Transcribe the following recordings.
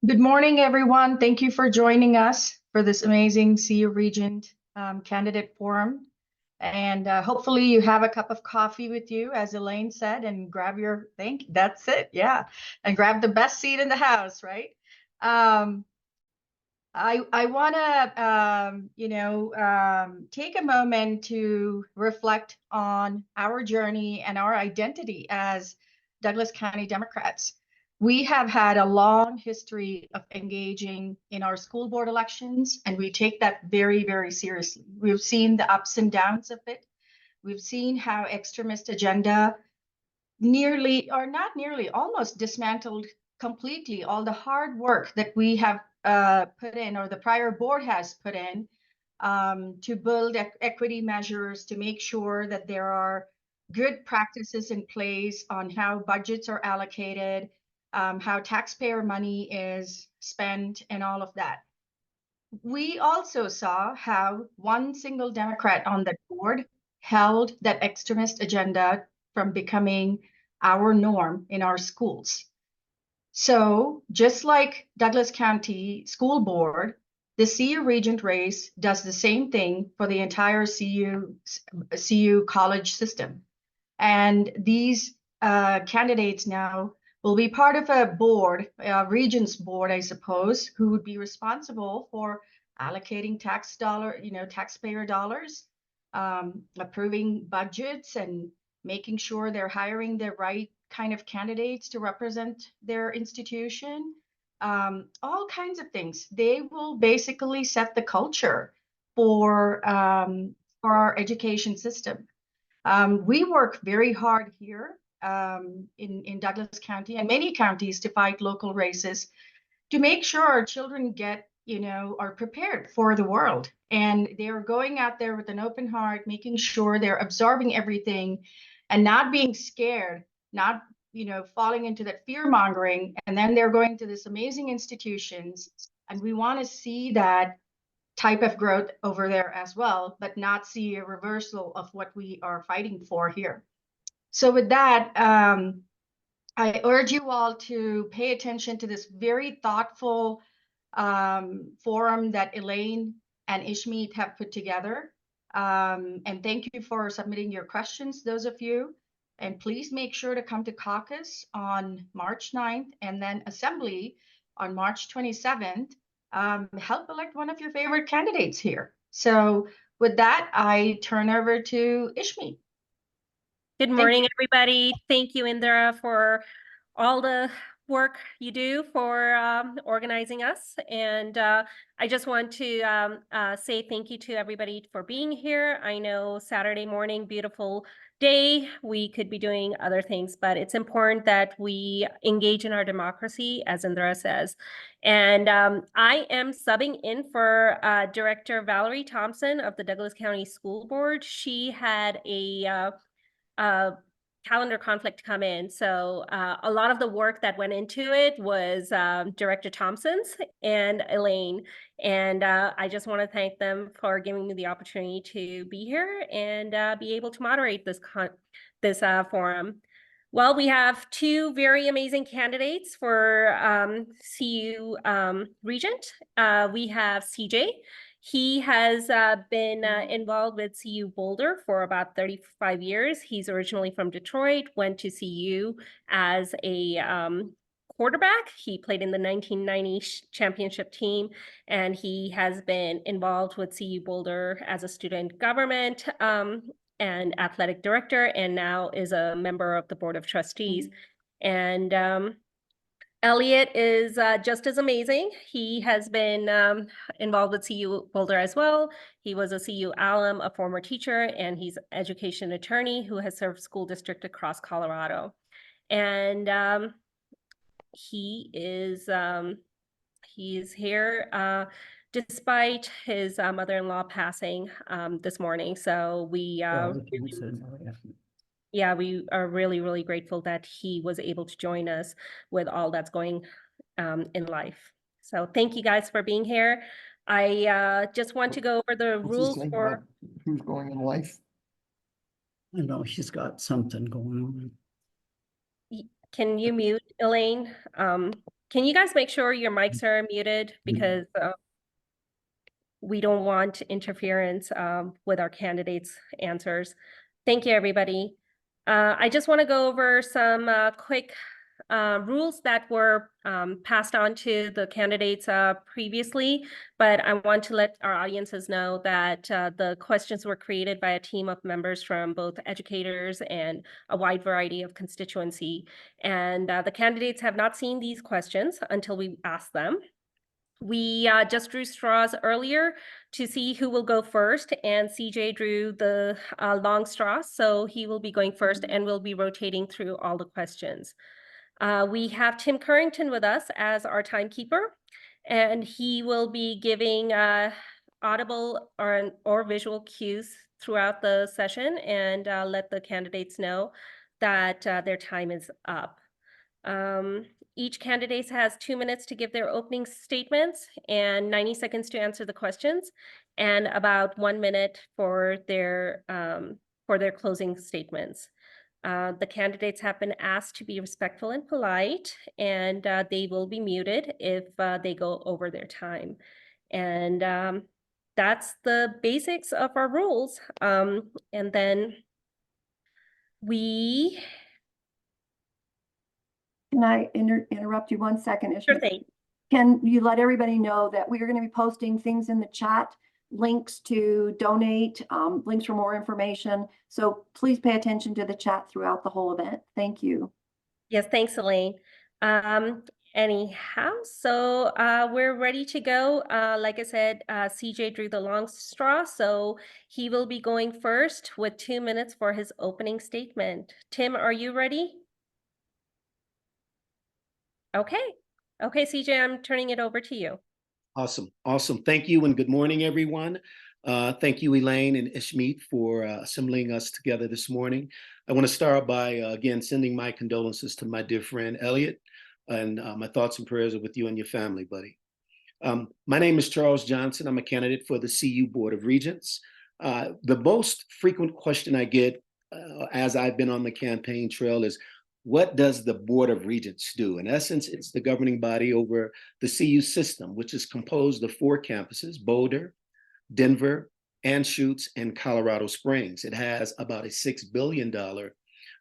Good morning, everyone. Thank you for joining us for this amazing CU Regent candidate forum. And hopefully you have a cup of coffee with you, as Elaine said, and grab your, that's it, yeah. And grab the best seat in the house, right? Um, I want to, take a moment to reflect on our journey and our identity as Douglas County Democrats. We have had a long history of engaging in our school board elections, and we take that very, very seriously. We've seen the ups and downs of it. We've seen how extremist agenda nearly, or not nearly, almost dismantled completely all the hard work that we have put in, or the prior board has put in, to build equity measures, to make sure that there are good practices in place on how budgets are allocated, how taxpayer money is spent, and all of that. We also saw how one single Democrat on that board held that extremist agenda from becoming our norm in our schools. So just like Douglas County School Board, the CU Regent race does the same thing for the entire CU college system. And these candidates now will be part of a board, a Regents board, I suppose, who would be responsible for allocating taxpayer dollars, approving budgets, and making sure they're hiring the right kind of candidates to represent their institution. All kinds of things. They will basically set the culture for our education system. We work very hard here in Douglas County and many counties to fight local races to make sure our children are prepared for the world. And they're going out there with an open heart, making sure they're absorbing everything and not being scared, not, falling into that fear mongering. And then they're going to this amazing institutions. And we want to see that type of growth over there as well, but not see a reversal of what we are fighting for here. So with that, I urge you all to pay attention to this very thoughtful forum that Elaine and Ishmeet have put together. And thank you for submitting your questions, those of you. And please make sure to come to caucus on March 9th and then assembly on March 27th. Help elect one of your favorite candidates here. So with that, I turn over to Ishmeet. Good morning, everybody. Thank you, Indira, for all the work you do for organizing us. And I just want to say thank you to everybody for being here. I know Saturday morning, beautiful day. We could be doing other things, but it's important that we engage in our democracy, as Indira says. And I am subbing in for Director Valerie Thompson of the Douglas County School Board. She had a calendar conflict come in. So a lot of the work that went into it was Director Thompson's and Elaine. And I just want to thank them for giving me the opportunity to be here and be able to moderate this forum. Well, we have two very amazing candidates for CU Regent. We have CJ. He has been involved with CU Boulder for about 35 years. He's originally from Detroit, went to CU as a quarterback. He played in the 1990 championship team, and he has been involved with CU Boulder as a student government and athletic director, and now is a member of the Board of Trustees. And Elliott is just as amazing. He has been involved with CU Boulder as well. He was a CU alum, a former teacher, and he's an education attorney who has served school district across Colorado. And he's here despite his mother-in-law passing this morning. So we yeah, we are really, really grateful that he was able to join us with all that's going in life. So thank you guys for being here. I just want to go over the rules for who's going in life. I know she's got something going on. Can you mute, Elaine? Can Can you guys make sure your mics are muted because we don't want interference with our candidates' answers. Thank you, everybody. I just want to go over some quick rules that were passed on to the candidates previously, but I want to let our audiences know that the questions were created by a team of members from both educators and a wide variety of constituency. And the candidates have not seen these questions until we ask them. We just drew straws earlier to see who will go first, and CJ drew the long straw, so he will be going first, and we'll be rotating through all the questions. We have Tim Currington with us as our timekeeper, and he will be giving audible or visual cues throughout the session and let the candidates know that their time is up. Each candidate has 2 minutes to give their opening statements and 90 seconds to answer the questions, and about 1 minute for their closing statements. The candidates have been asked to be respectful and polite, and they will be muted if they go over their time. And that's the basics of our rules. And then we... Can I interrupt you 1 second, Ishmeet? Sure thing. Can you let everybody know that we are going to be posting things in the chat, links to donate, links for more information. So please pay attention to the chat throughout the whole event. Thank you. Yes, thanks, Elaine. Anyhow, so we're ready to go. Like I said, CJ drew the long straw, so he will be going first with 2 minutes for his opening statement. Tim, are you ready? Okay. Okay, CJ, I'm turning it over to you. Awesome. Awesome. Thank you and good morning, everyone. Thank you, Elaine and Ishmeet, for assembling us together this morning. I want to start by, again, sending my condolences to my dear friend, Elliott, and my thoughts and prayers are with you and your family, buddy. My name is Charles Johnson. I'm a candidate for the CU Board of Regents. The most frequent question I get as I've been on the campaign trail is, what does the Board of Regents do? In essence, it's the governing body over the CU system, which is composed of 4 campuses: Boulder, Denver, Anschutz, and Colorado Springs. It has about a $6 billion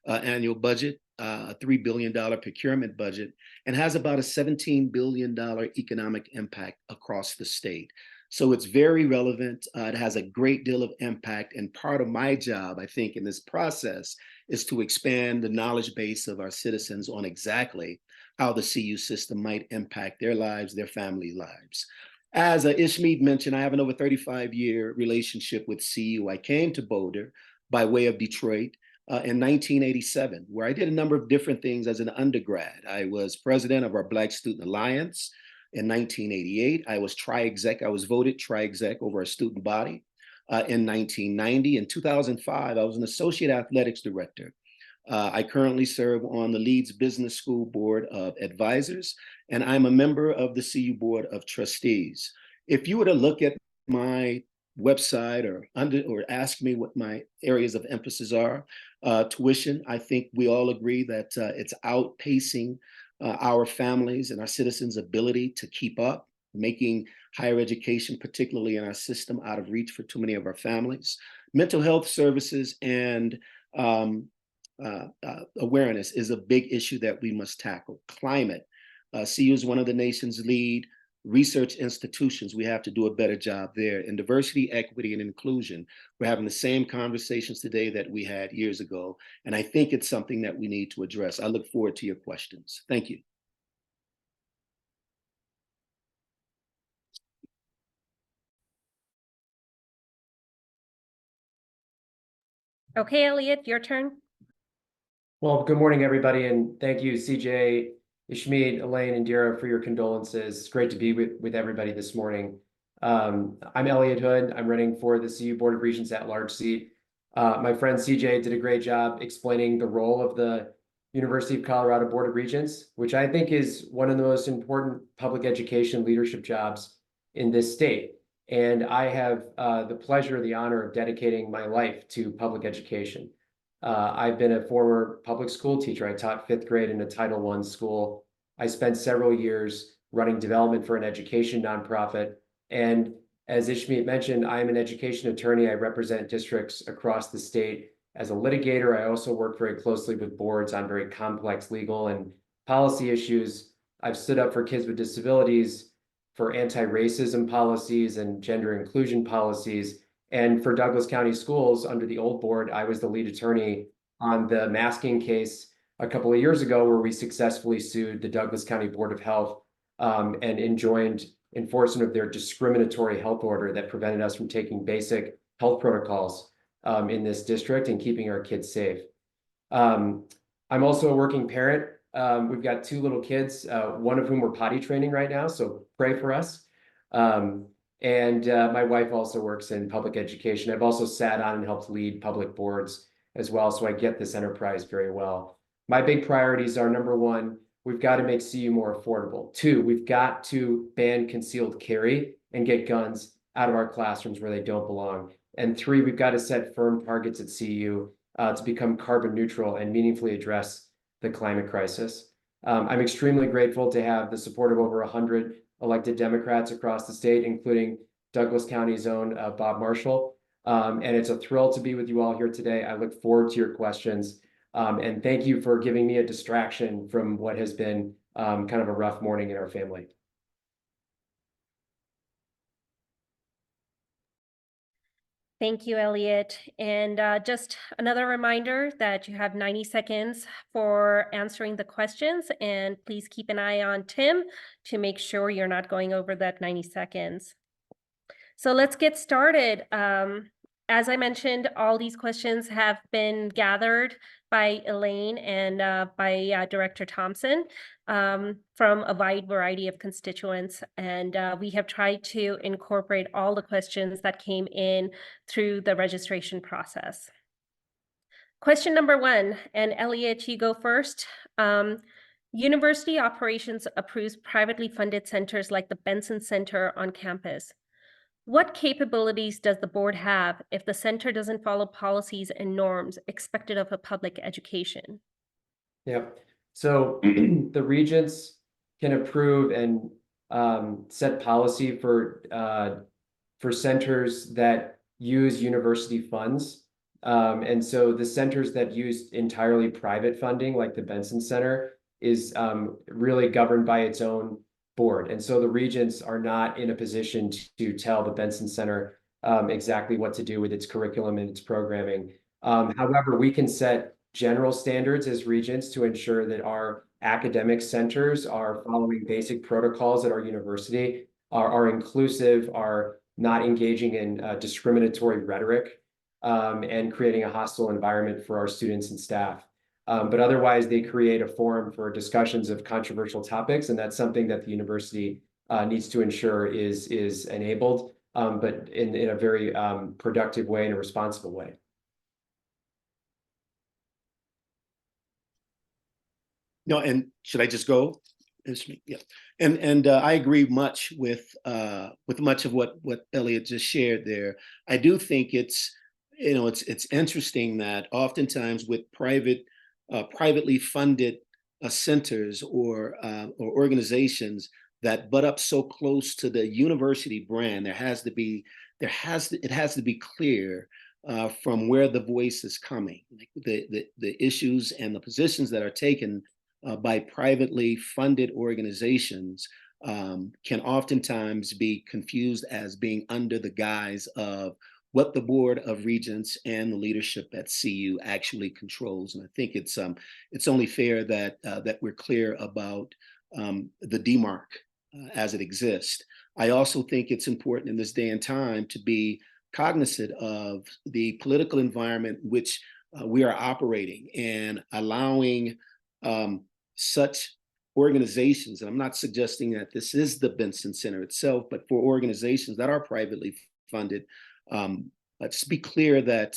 annual budget, a $3 billion procurement budget, and has about a $17 billion economic impact across the state. So it's very relevant. It has a great deal of impact. And part of my job, I think, in this process is to expand the knowledge base of our citizens on exactly how the CU system might impact their lives, their family lives. As Ishmeet mentioned, I have an over 35-year relationship with CU. I came to Boulder by way of Detroit in 1987, where I did a number of different things as an undergrad. I was president of our Black Student Alliance. In 1988, I was tri-exec. I was voted tri-exec over our student body. In 1990. In 2005, I was an associate athletics director. I currently serve on the Leeds Business School Board of Advisors, and I'm a member of the CU Board of Trustees. If you were to look at my website or ask me what my areas of emphasis are, tuition, I think we all agree that it's outpacing our families and our citizens' ability to keep up, making higher education, particularly in our system, out of reach for too many of our families. Mental health services and awareness is a big issue that we must tackle. Climate. CU is one of the nation's lead research institutions. We have to do a better job there. In diversity, equity, and inclusion, we're having the same conversations today that we had years ago. And I think it's something that we need to address. I look forward to your questions. Thank you. Okay, Elliott, your turn. Well, good morning, everybody, and thank you, CJ, Ishmeet, Elaine, and Dira, for your condolences. It's great to be with everybody this morning. I'm Elliott Hood. I'm running for the CU Board of Regents at-large seat. My friend CJ did a great job explaining the role of the University of Colorado Board of Regents, which I think is one of the most important public education leadership jobs in this state. And I have the pleasure, the honor of dedicating my life to public education. I've been a former public school teacher. I taught 5th grade in a Title I school I spent several years running development for an education nonprofit. And as Ishmeet mentioned, I am an education attorney. I represent districts across the state. As a litigator, I also work very closely with boards on very complex legal and policy issues. I've stood up for kids with disabilities, for anti-racism policies and gender inclusion policies. And for Douglas County Schools, under the old board, I was the lead attorney on the masking case a couple of years ago, where we successfully sued the Douglas County Board of Health and enjoined enforcement of their discriminatory health order that prevented us from taking basic health protocols in this district and keeping our kids safe. I'm also a working parent. We've got 2 little kids, one of whom we're potty training right now, so pray for us. My wife also works in public education. I've also sat on and helped lead public boards as well, so I get this enterprise very well. My big priorities are, number 1, we've got to make CU more affordable. 2, we've got to ban concealed carry and get guns out of our classrooms where they don't belong. And 3, we've got to set firm targets at CU to become carbon neutral and meaningfully address the climate crisis. I'm extremely grateful to have the support of over 100 elected Democrats across the state, including Douglas County's own Bob Marshall. And it's a thrill to be with you all here today. I look forward to your questions. And thank you for giving me a distraction from what has been kind of a rough morning in our family. Thank you, Elliott. And just another reminder that you have 90 seconds for answering the questions, and please keep an eye on Tim to make sure you're not going over that 90 seconds. So let's get started. As I mentioned, all these questions have been gathered by Elaine and by Director Thompson from a wide variety of constituents. And we have tried to incorporate all the questions that came in through the registration process. Question number 1, and Elliott, you go first. University operations approves privately funded centers like the Benson Center on campus. What capabilities does the board have if the center doesn't follow policies and norms expected of a public education? Yep. So the regents can approve and set policy for centers that use university funds. And so the centers that use entirely private funding, like the Benson Center, is really governed by its own board. And so the regents are not in a position to tell the Benson Center exactly what to do with its curriculum and its programming. However, we can set general standards as regents to ensure that our academic centers are following basic protocols at our university, are inclusive, are not engaging in discriminatory rhetoric, and creating a hostile environment for our students and staff. But otherwise, they create a forum for discussions of controversial topics, and that's something that the university needs to ensure is enabled, but in a very productive way and a responsible way. No, and should I just go? Yeah, and I agree much with much of what Elliott just shared there. I do think it's interesting that oftentimes with privately funded centers or organizations that butt up so close to the university brand, it has to be clear from where the voice is coming. Like the issues and the positions that are taken by privately funded organizations can oftentimes be confused as being under the guise of what the Board of Regents and the leadership at CU actually controls. And I think it's only fair that we're clear about the demarc as it exists. I also think it's important in this day and time to be cognizant of the political environment in which we are operating, and allowing such organizations, and I'm not suggesting that this is the Benson Center itself, but for organizations that are privately funded, just be clear that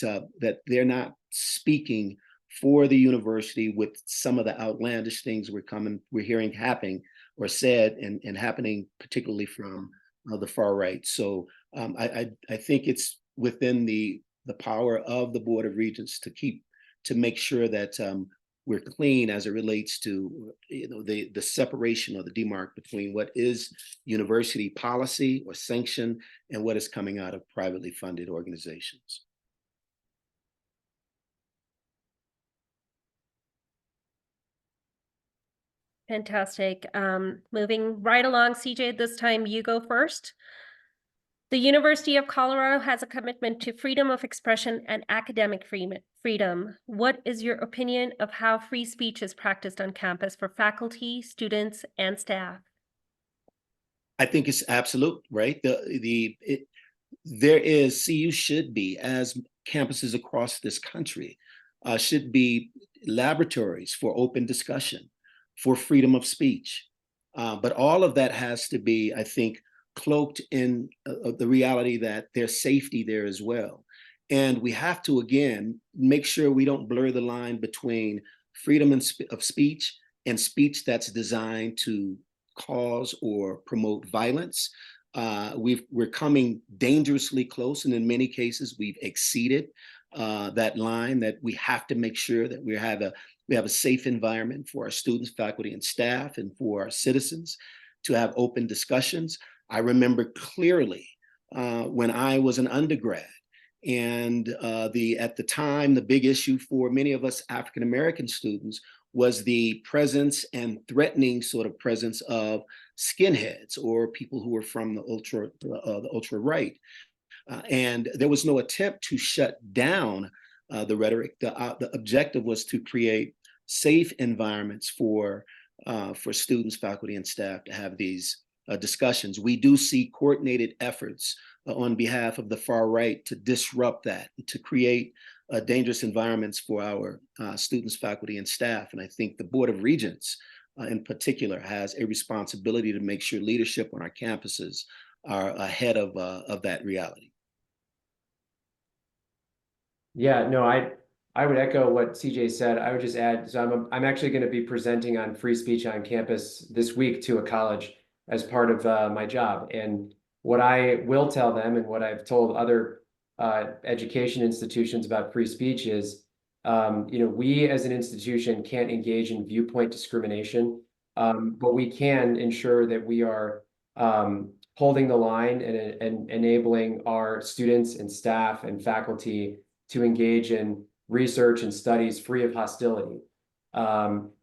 they're not speaking for the university with some of the outlandish things we're hearing happening or said and happening, particularly from the far right. So I think it's within the power of the Board of Regents to make sure that we're clean as it relates to the separation or the demarc between what is university policy or sanction and what is coming out of privately funded organizations. Fantastic. Moving right along, CJ, this time you go first. The University of Colorado has a commitment to freedom of expression and academic freedom. What is your opinion of how free speech is practiced on campus for faculty, students, and staff? I think it's absolute, right? CU should be, as campuses across this country, should be laboratories for open discussion, for freedom of speech. But all of that has to be, I think, cloaked in the reality that there's safety there as well. And we have to, again, make sure we don't blur the line between freedom of speech and speech that's designed to cause or promote violence. We're coming dangerously close, and in many cases, we've exceeded that line. That we have to make sure that we have a safe environment for our students, faculty, and staff, and for our citizens to have open discussions. I remember clearly when I was an undergrad, and at the time, the big issue for many of us African American students was the presence and threatening sort of presence of skinheads or people who were from the ultra right. And there was no attempt to shut down the rhetoric. The objective was to create safe environments for students, faculty, and staff to have these discussions. We do see coordinated efforts on behalf of the far right to disrupt that, to create dangerous environments for our students, faculty, and staff. And I think the Board of Regents in particular has a responsibility to make sure leadership on our campuses are ahead of that reality. Yeah, no, I would echo what CJ said. I would just add, so I'm actually going to be presenting on free speech on campus this week to a college as part of my job. And what I will tell them, and what I've told other education institutions about free speech is, we as an institution can't engage in viewpoint discrimination, but we can ensure that we are holding the line and enabling our students and staff and faculty to engage in research and studies free of hostility,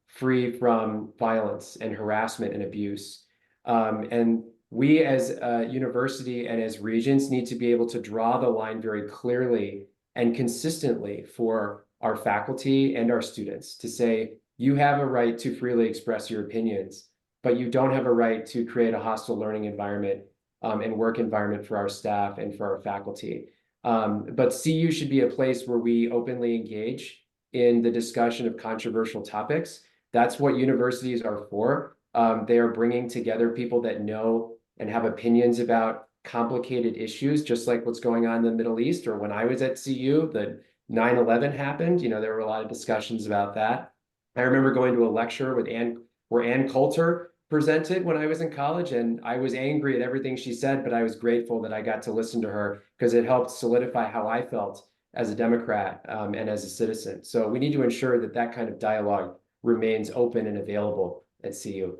free from violence and harassment and abuse. And we as a university and as Regents need to be able to draw the line very clearly and consistently for our faculty and our students to say, you have a right to freely express your opinions, but you don't have a right to create a hostile learning environment and work environment for our staff and for our faculty. But CU should be a place where we openly engage in the discussion of controversial topics. That's what universities are for. They are bringing together people that know and have opinions about complicated issues, just like what's going on in the Middle East. Or when I was at CU, the 9/11 happened. There were a lot of discussions about that. I remember going to a lecture where Ann Coulter presented when I was in college, and I was angry at everything she said, but I was grateful that I got to listen to her because it helped solidify how I felt as a Democrat and as a citizen. So we need to ensure that that kind of dialogue remains open and available at CU.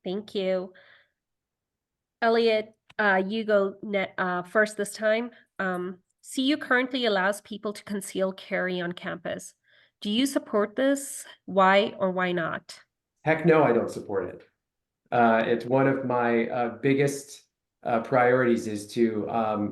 Thank you. Elliott, you go first this time. CU currently allows people to conceal carry on campus. Do you support this? Why or why not? Heck no, I don't support it. It's one of my biggest priorities is to,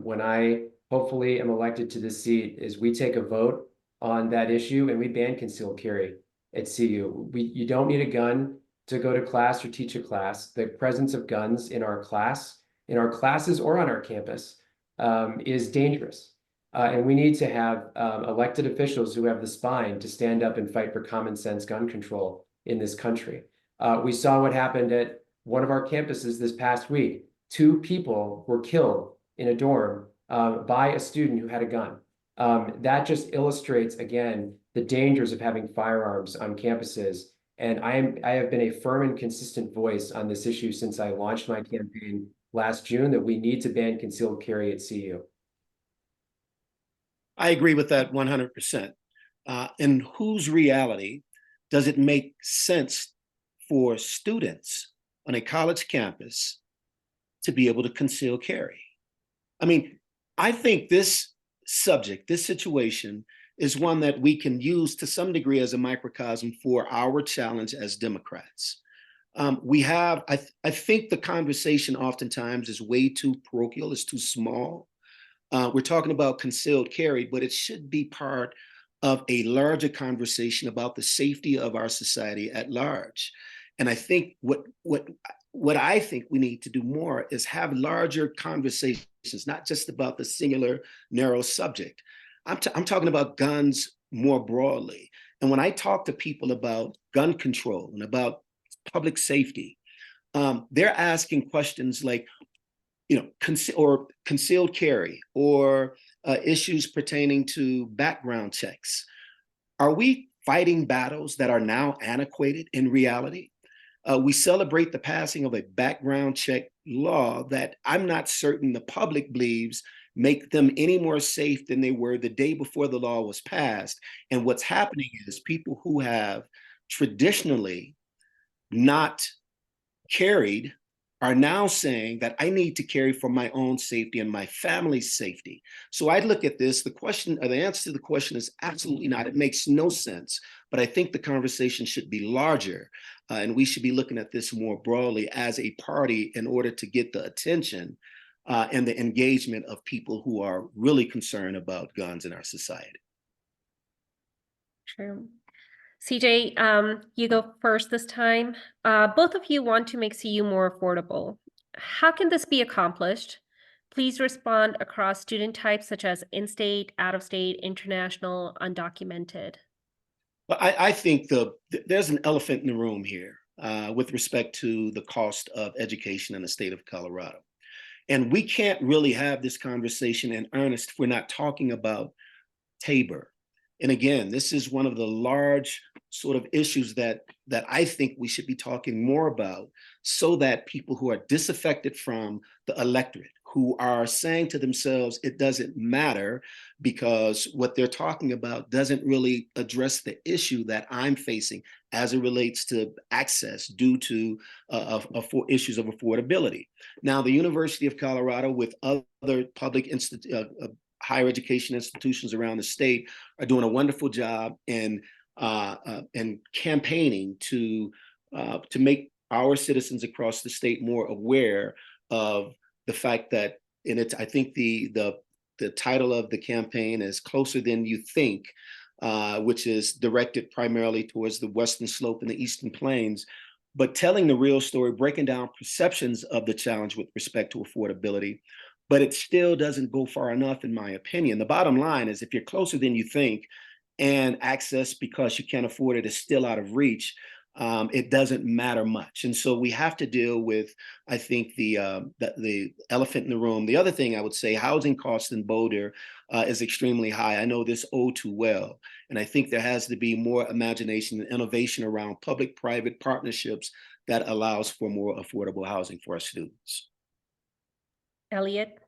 when I hopefully am elected to this seat, is we take a vote on that issue and we ban concealed carry at CU. You don't need a gun to go to class or teach a class. The presence of guns in our classes or on our campus is dangerous. And we need to have elected officials who have the spine to stand up and fight for common sense gun control in this country. We saw what happened at one of our campuses this past week. 2 people were killed in a dorm by a student who had a gun. That just illustrates, again, the dangers of having firearms on campuses. And I have been a firm and consistent voice on this issue since I launched my campaign last June that we need to ban concealed carry at CU. I agree with that 100%. in whose reality does it make sense for students on a college campus to be able to conceal carry? I mean, I think this subject, this situation, is one that we can use to some degree as a microcosm for our challenge as Democrats. I think the conversation oftentimes is way too parochial, it's too small. We're talking about concealed carry, but it should be part of a larger conversation about the safety of our society at large. And I think what I think we need to do more is have larger conversations, not just about the singular narrow subject. I'm talking about guns more broadly. And when I talk to people about gun control and about public safety, they're asking questions like, concealed carry or issues pertaining to background checks. Are we fighting battles that are now antiquated in reality? We celebrate the passing of a background check law that I'm not certain the public believes make them any more safe than they were the day before the law was passed. And what's happening is people who have traditionally not carried are now saying that I need to carry for my own safety and my family's safety. So I look at this, the answer to the question is absolutely not. It makes no sense, but I think the conversation should be larger. And we should be looking at this more broadly as a party in order to get the attention and the engagement of people who are really concerned about guns in our society. True. CJ, you go first this time. Both of you want to make CU more affordable. How can this be accomplished? Please respond across student types such as in-state, out-of-state, international, undocumented. Well, I think there's an elephant in the room here with respect to the cost of education in the state of Colorado. And we can't really have this conversation in earnest if we're not talking about Tabor. And again, this is one of the large sort of issues that I think we should be talking more about so that people who are disaffected from the electorate, who are saying to themselves, it doesn't matter because what they're talking about doesn't really address the issue that I'm facing as it relates to access due to issues of affordability. Now, the University of Colorado with other public higher education institutions around the state are doing a wonderful job in campaigning to make our citizens across the state more aware of the fact that, I think the title of the campaign is Closer Than You Think, which is directed primarily towards the Western Slope and the Eastern Plains, but telling the real story, breaking down perceptions of the challenge with respect to affordability. But it still doesn't go far enough, in my opinion. The bottom line is if you're closer than you think and access because you can't afford it is still out of reach, it doesn't matter much. And so we have to deal with, I think, the elephant in the room. The other thing I would say, housing costs in Boulder is extremely high. I know this oh too well. And I think there has to be more imagination and innovation around public-private partnerships that allows for more affordable housing for our students. Elliott?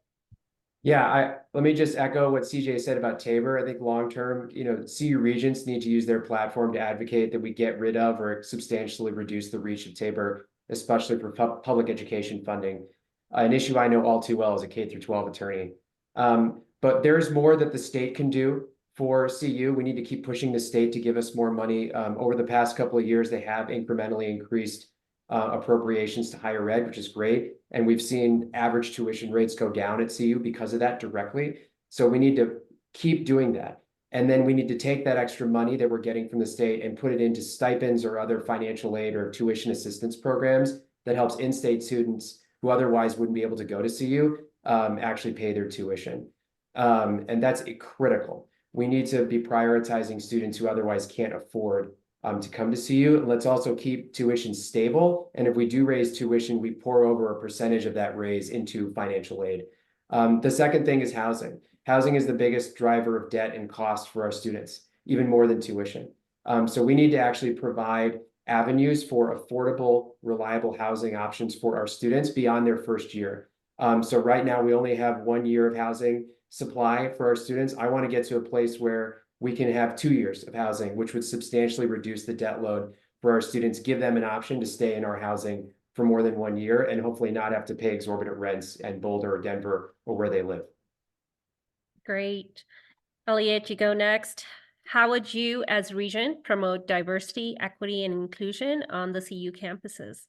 Yeah, let me just echo what CJ said about Tabor. I think long-term, CU regents need to use their platform to advocate that we get rid of or substantially reduce the reach of Tabor, especially for public education funding. An issue I know all too well as a K-12 attorney. But there's more that the state can do for CU. We need to keep pushing the state to give us more money. Over the past couple of years, they have incrementally increased appropriations to higher ed, which is great. And we've seen average tuition rates go down at CU because of that directly. So we need to keep doing that. And then we need to take that extra money that we're getting from the state and put it into stipends or other financial aid or tuition assistance programs that helps in-state students who otherwise wouldn't be able to go to CU actually pay their tuition. And that's critical. We need to be prioritizing students who otherwise can't afford to come to CU. And let's also keep tuition stable. And if we do raise tuition, we pour over a percentage of that raise into financial aid. The second thing is housing. Housing is the biggest driver of debt and cost for our students, even more than tuition. So we need to actually provide avenues for affordable, reliable housing options for our students beyond their first year. So right now we only have 1 year of housing supply for our students. I want to get to a place where we can have 2 years of housing, which would substantially reduce the debt load for our students, give them an option to stay in our housing for more than 1 year, and hopefully not have to pay exorbitant rents in Boulder or Denver or where they live. Great. Elliott, you go next. How would you, as Regent, promote diversity, equity, and inclusion on the CU campuses?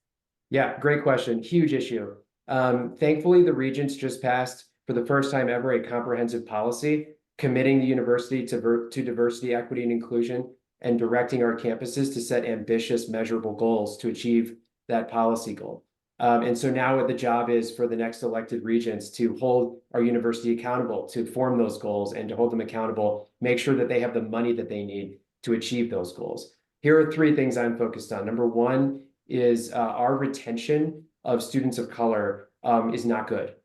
Yeah, great question. Huge issue. Thankfully, the Regents just passed, for the first time ever, a comprehensive policy committing the university to diversity, equity, and inclusion, and directing our campuses to set ambitious, measurable goals to achieve that policy goal. And so now what the job is for the next elected regents to hold our university accountable, to form those goals and to hold them accountable, make sure that they have the money that they need to achieve those goals. Here are 3 things I'm focused on. Number 1 is our retention of students of color is not good.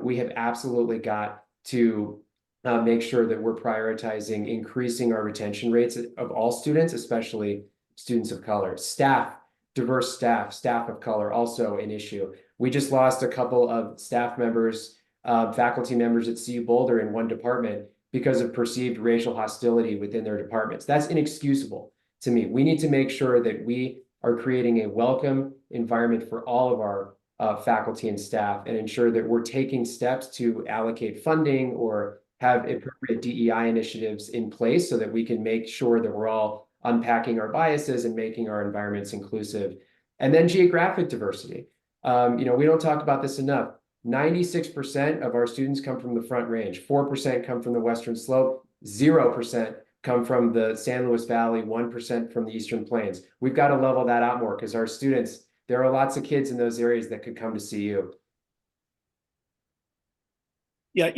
We have absolutely got to make sure that we're prioritizing increasing our retention rates of all students, especially students of color. Diverse staff of color, also an issue. We just lost a couple of staff members, faculty members at CU Boulder in one department because of perceived racial hostility within their departments. That's inexcusable to me. We need to make sure that we are creating a welcome environment for all of our faculty and staff, and ensure that we're taking steps to allocate funding or have appropriate DEI initiatives in place so that we can make sure that we're all unpacking our biases and making our environments inclusive. And then geographic diversity. We don't talk about this enough. 96% of our students come from the Front Range, 4% come from the Western Slope, 0% come from the San Luis Valley, 1% from the Eastern Plains. We've got to level that out more because our students, there are lots of kids in those areas that could come to CU. Yeah,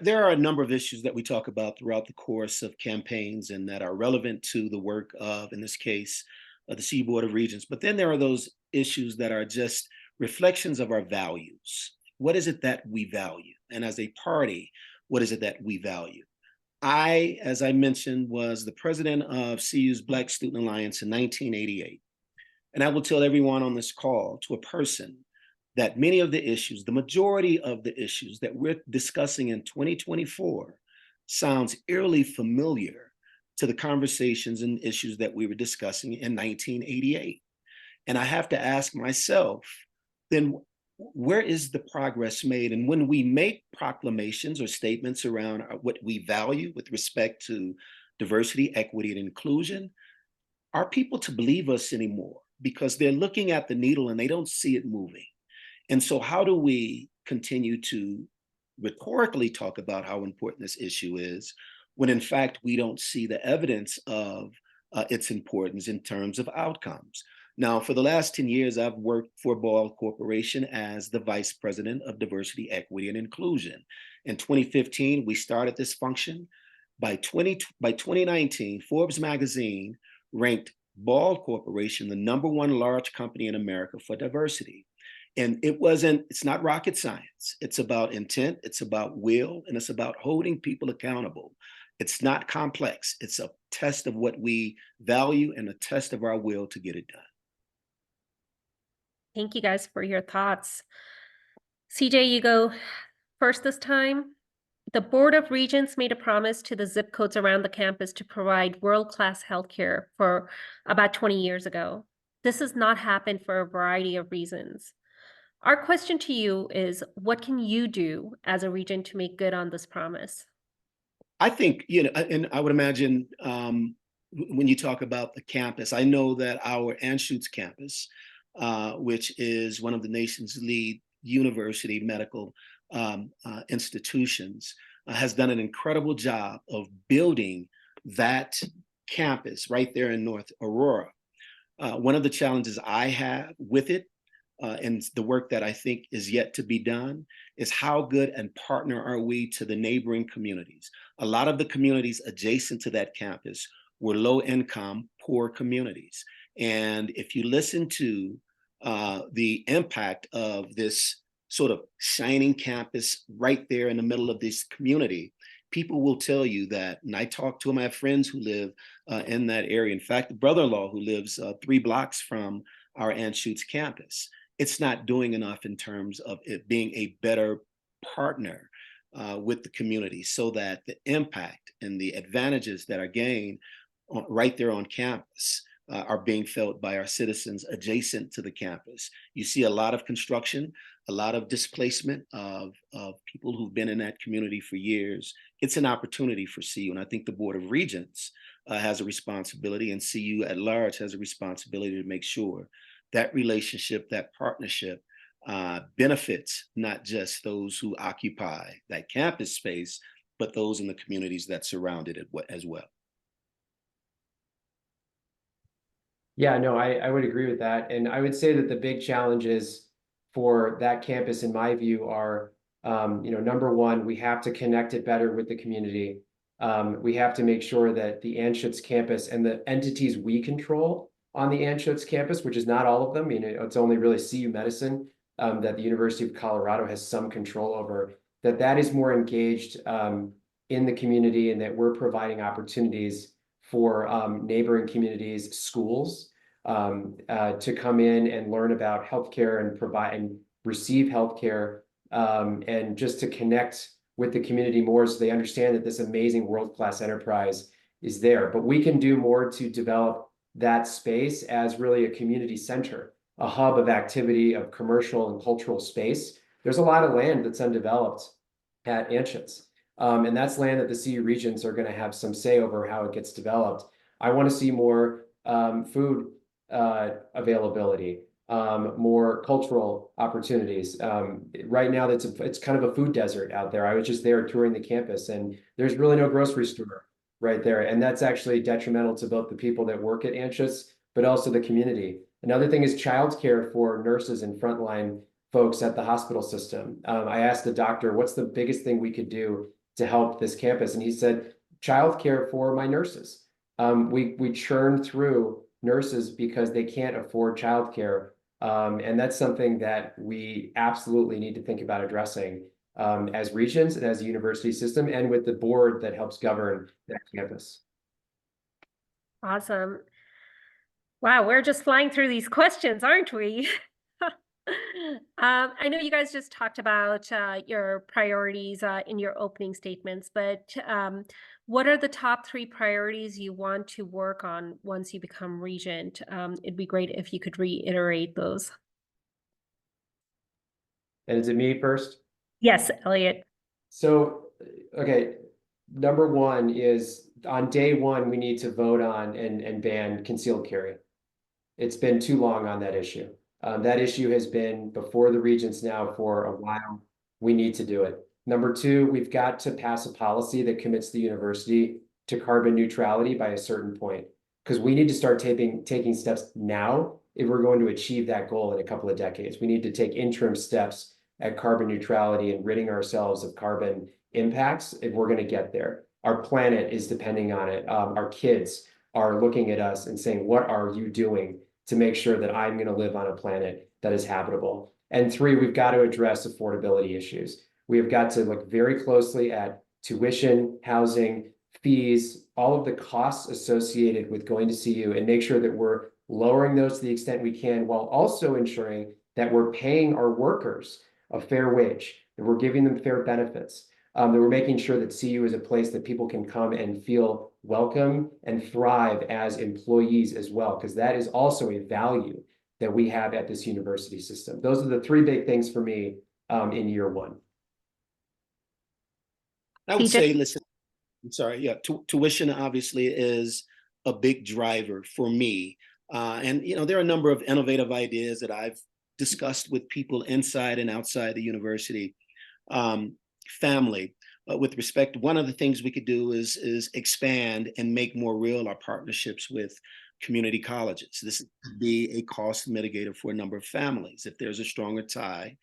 there are a number of issues that we talk about throughout the course of campaigns and that are relevant to the work of, in this case, the CU Board of Regents. But then there are those issues that are just reflections of our values. What is it that we value? And as a party, what is it that we value? I, as I mentioned, was the president of CU's Black Student Alliance in 1988. And I will tell everyone on this call, to a person, that many of the issues, the majority of the issues that we're discussing in 2024 sounds eerily familiar to the conversations and issues that we were discussing in 1988. And I have to ask myself, then where is the progress made? And when we make proclamations or statements around what we value with respect to diversity, equity, and inclusion, are people to believe us anymore? Because they're looking at the needle and they don't see it moving. And so how do we continue to rhetorically talk about how important this issue is when in fact we don't see the evidence of its importance in terms of outcomes? Now, for the last 10 years, I've worked for Ball Corporation as the Vice President of Diversity, Equity, and Inclusion. In 2015, we started this function. By 2019, Forbes magazine ranked Ball Corporation the #1 large company in America for diversity. And it's not rocket science. It's about intent, it's about will, and it's about holding people accountable. It's not complex. It's a test of what we value and a test of our will to get it done. Thank you guys for your thoughts. CJ, you go first this time. The Board of Regents made a promise to the zip codes around the campus to provide world-class healthcare for about 20 years ago. This has not happened for a variety of reasons. Our question to you is, what can you do as a regent to make good on this promise? I think, and I would imagine when you talk about the campus, I know that our Anschutz campus, which is one of the nation's lead university medical institutions, has done an incredible job of building that campus right there in North Aurora. One of the challenges I have with it, and the work that I think is yet to be done, is how good and partner are we to the neighboring communities. A lot of the communities adjacent to that campus were low income, poor communities. And if you listen to the impact of this sort of shining campus right there in the middle of this community, people will tell you that, and I talk to my friends who live in that area. In fact, the brother-in-law who lives 3 blocks from our Anschutz campus, it's not doing enough in terms of it being a better partner with the community so that the impact and the advantages that are gained right there on campus are being felt by our citizens adjacent to the campus. You see a lot of construction, a lot of displacement of people who've been in that community for years. It's an opportunity for CU, and I think the Board of Regents has a responsibility, and CU at large has a responsibility to make sure that relationship, that partnership benefits not just those who occupy that campus space, but those in the communities that surround it as well. Yeah, no, I would agree with that. And I would say that the big challenges for that campus, in my view, are, number one, we have to connect it better with the community. We have to make sure that the Anschutz campus and the entities we control on the Anschutz campus, which is not all of them, it's only really CU Medicine that the University of Colorado has some control over, that is more engaged in the community, and that we're providing opportunities for neighboring communities, schools, to come in and learn about healthcare and provide and receive healthcare, and just to connect with the community more so they understand that this amazing world-class enterprise is there. But we can do more to develop that space as really a community center, a hub of activity, of commercial and cultural space. There's a lot of land that's undeveloped at Anschutz. And that's land that the CU Regents are going to have some say over how it gets developed. I want to see more food availability, more cultural opportunities. Right now, it's kind of a food desert out there. I was just there touring the campus, and there's really no grocery store right there. And that's actually detrimental to both the people that work at Anschutz, but also the community. Another thing is childcare for nurses and frontline folks at the hospital system. I asked the doctor, what's the biggest thing we could do to help this campus? And he said, childcare for my nurses. We churn through nurses because they can't afford childcare. And that's something that we absolutely need to think about addressing as Regents and as a university system, and with the board that helps govern that campus. Awesome. Wow, we're just flying through these questions, aren't we? I know you guys just talked about your priorities in your opening statements, but what are the top 3 priorities you want to work on once you become Regent? It'd be great if you could reiterate those. And is it me first? Yes, Elliott. So, okay, number 1 is on day 1, we need to vote on and ban concealed carry. It's been too long on that issue. That issue has been before the Regents now for a while. We need to do it. Number 2, we've got to pass a policy that commits the university to carbon neutrality by a certain point, because we need to start taking steps now if we're going to achieve that goal in a couple of decades. We need to take interim steps at carbon neutrality and ridding ourselves of carbon impacts if we're going to get there. Our planet is depending on it. Our kids are looking at us and saying, what are you doing to make sure that I'm going to live on a planet that is habitable? And 3, we've got to address affordability issues. We have got to look very closely at tuition, housing, fees, all of the costs associated with going to CU, and make sure that we're lowering those to the extent we can, while also ensuring that we're paying our workers a fair wage, that we're giving them fair benefits, that we're making sure that CU is a place that people can come and feel welcome and thrive as employees as well, because that is also a value that we have at this university system. Those are the 3 big things for me in year 1. I would say, listen, I'm sorry, yeah, tuition obviously is a big driver for me. And, there are a number of innovative ideas that I've discussed with people inside and outside the university. Family, with respect, one of the things we could do is expand and make more real our partnerships with community colleges. This could be a cost mitigator for a number of families. If there's a stronger tie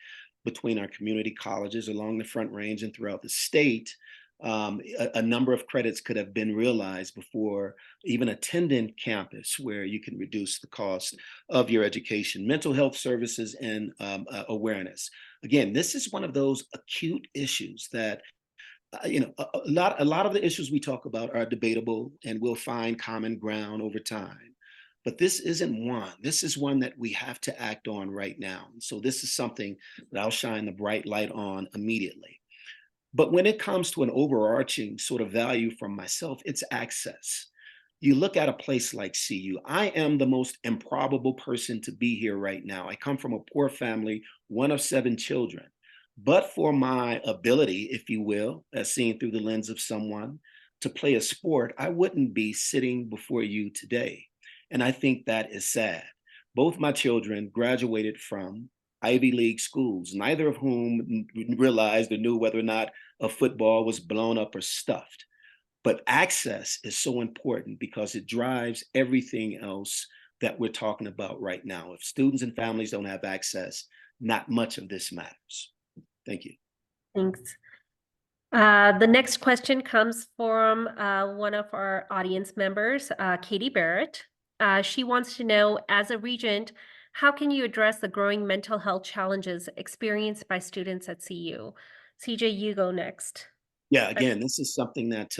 between our community colleges along the Front Range and throughout the state, a number of credits could have been realized before even attending campus, where you can reduce the cost of your education, mental health services, and awareness. Again, this is one of those acute issues that, a lot of the issues we talk about are debatable, and we'll find common ground over time. But this isn't one. This is one that we have to act on right now. So this is something that I'll shine the bright light on immediately. But when it comes to an overarching sort of value from myself, it's access. You look at a place like CU, I am the most improbable person to be here right now. I come from a poor family, one of 7 children. But for my ability, if you will, as seen through the lens of someone, to play a sport, I wouldn't be sitting before you today. And I think that is sad. Both my children graduated from Ivy League schools, neither of whom realized or knew whether or not a football was blown up or stuffed. But access is so important because it drives everything else that we're talking about right now. If students and families don't have access, not much of this matters. Thank you. Thanks. The next question comes from one of our audience members, Katie Barrett. She wants to know, as a regent, how can you address the growing mental health challenges experienced by students at CU? CJ, you go next. Yeah, again, this is something that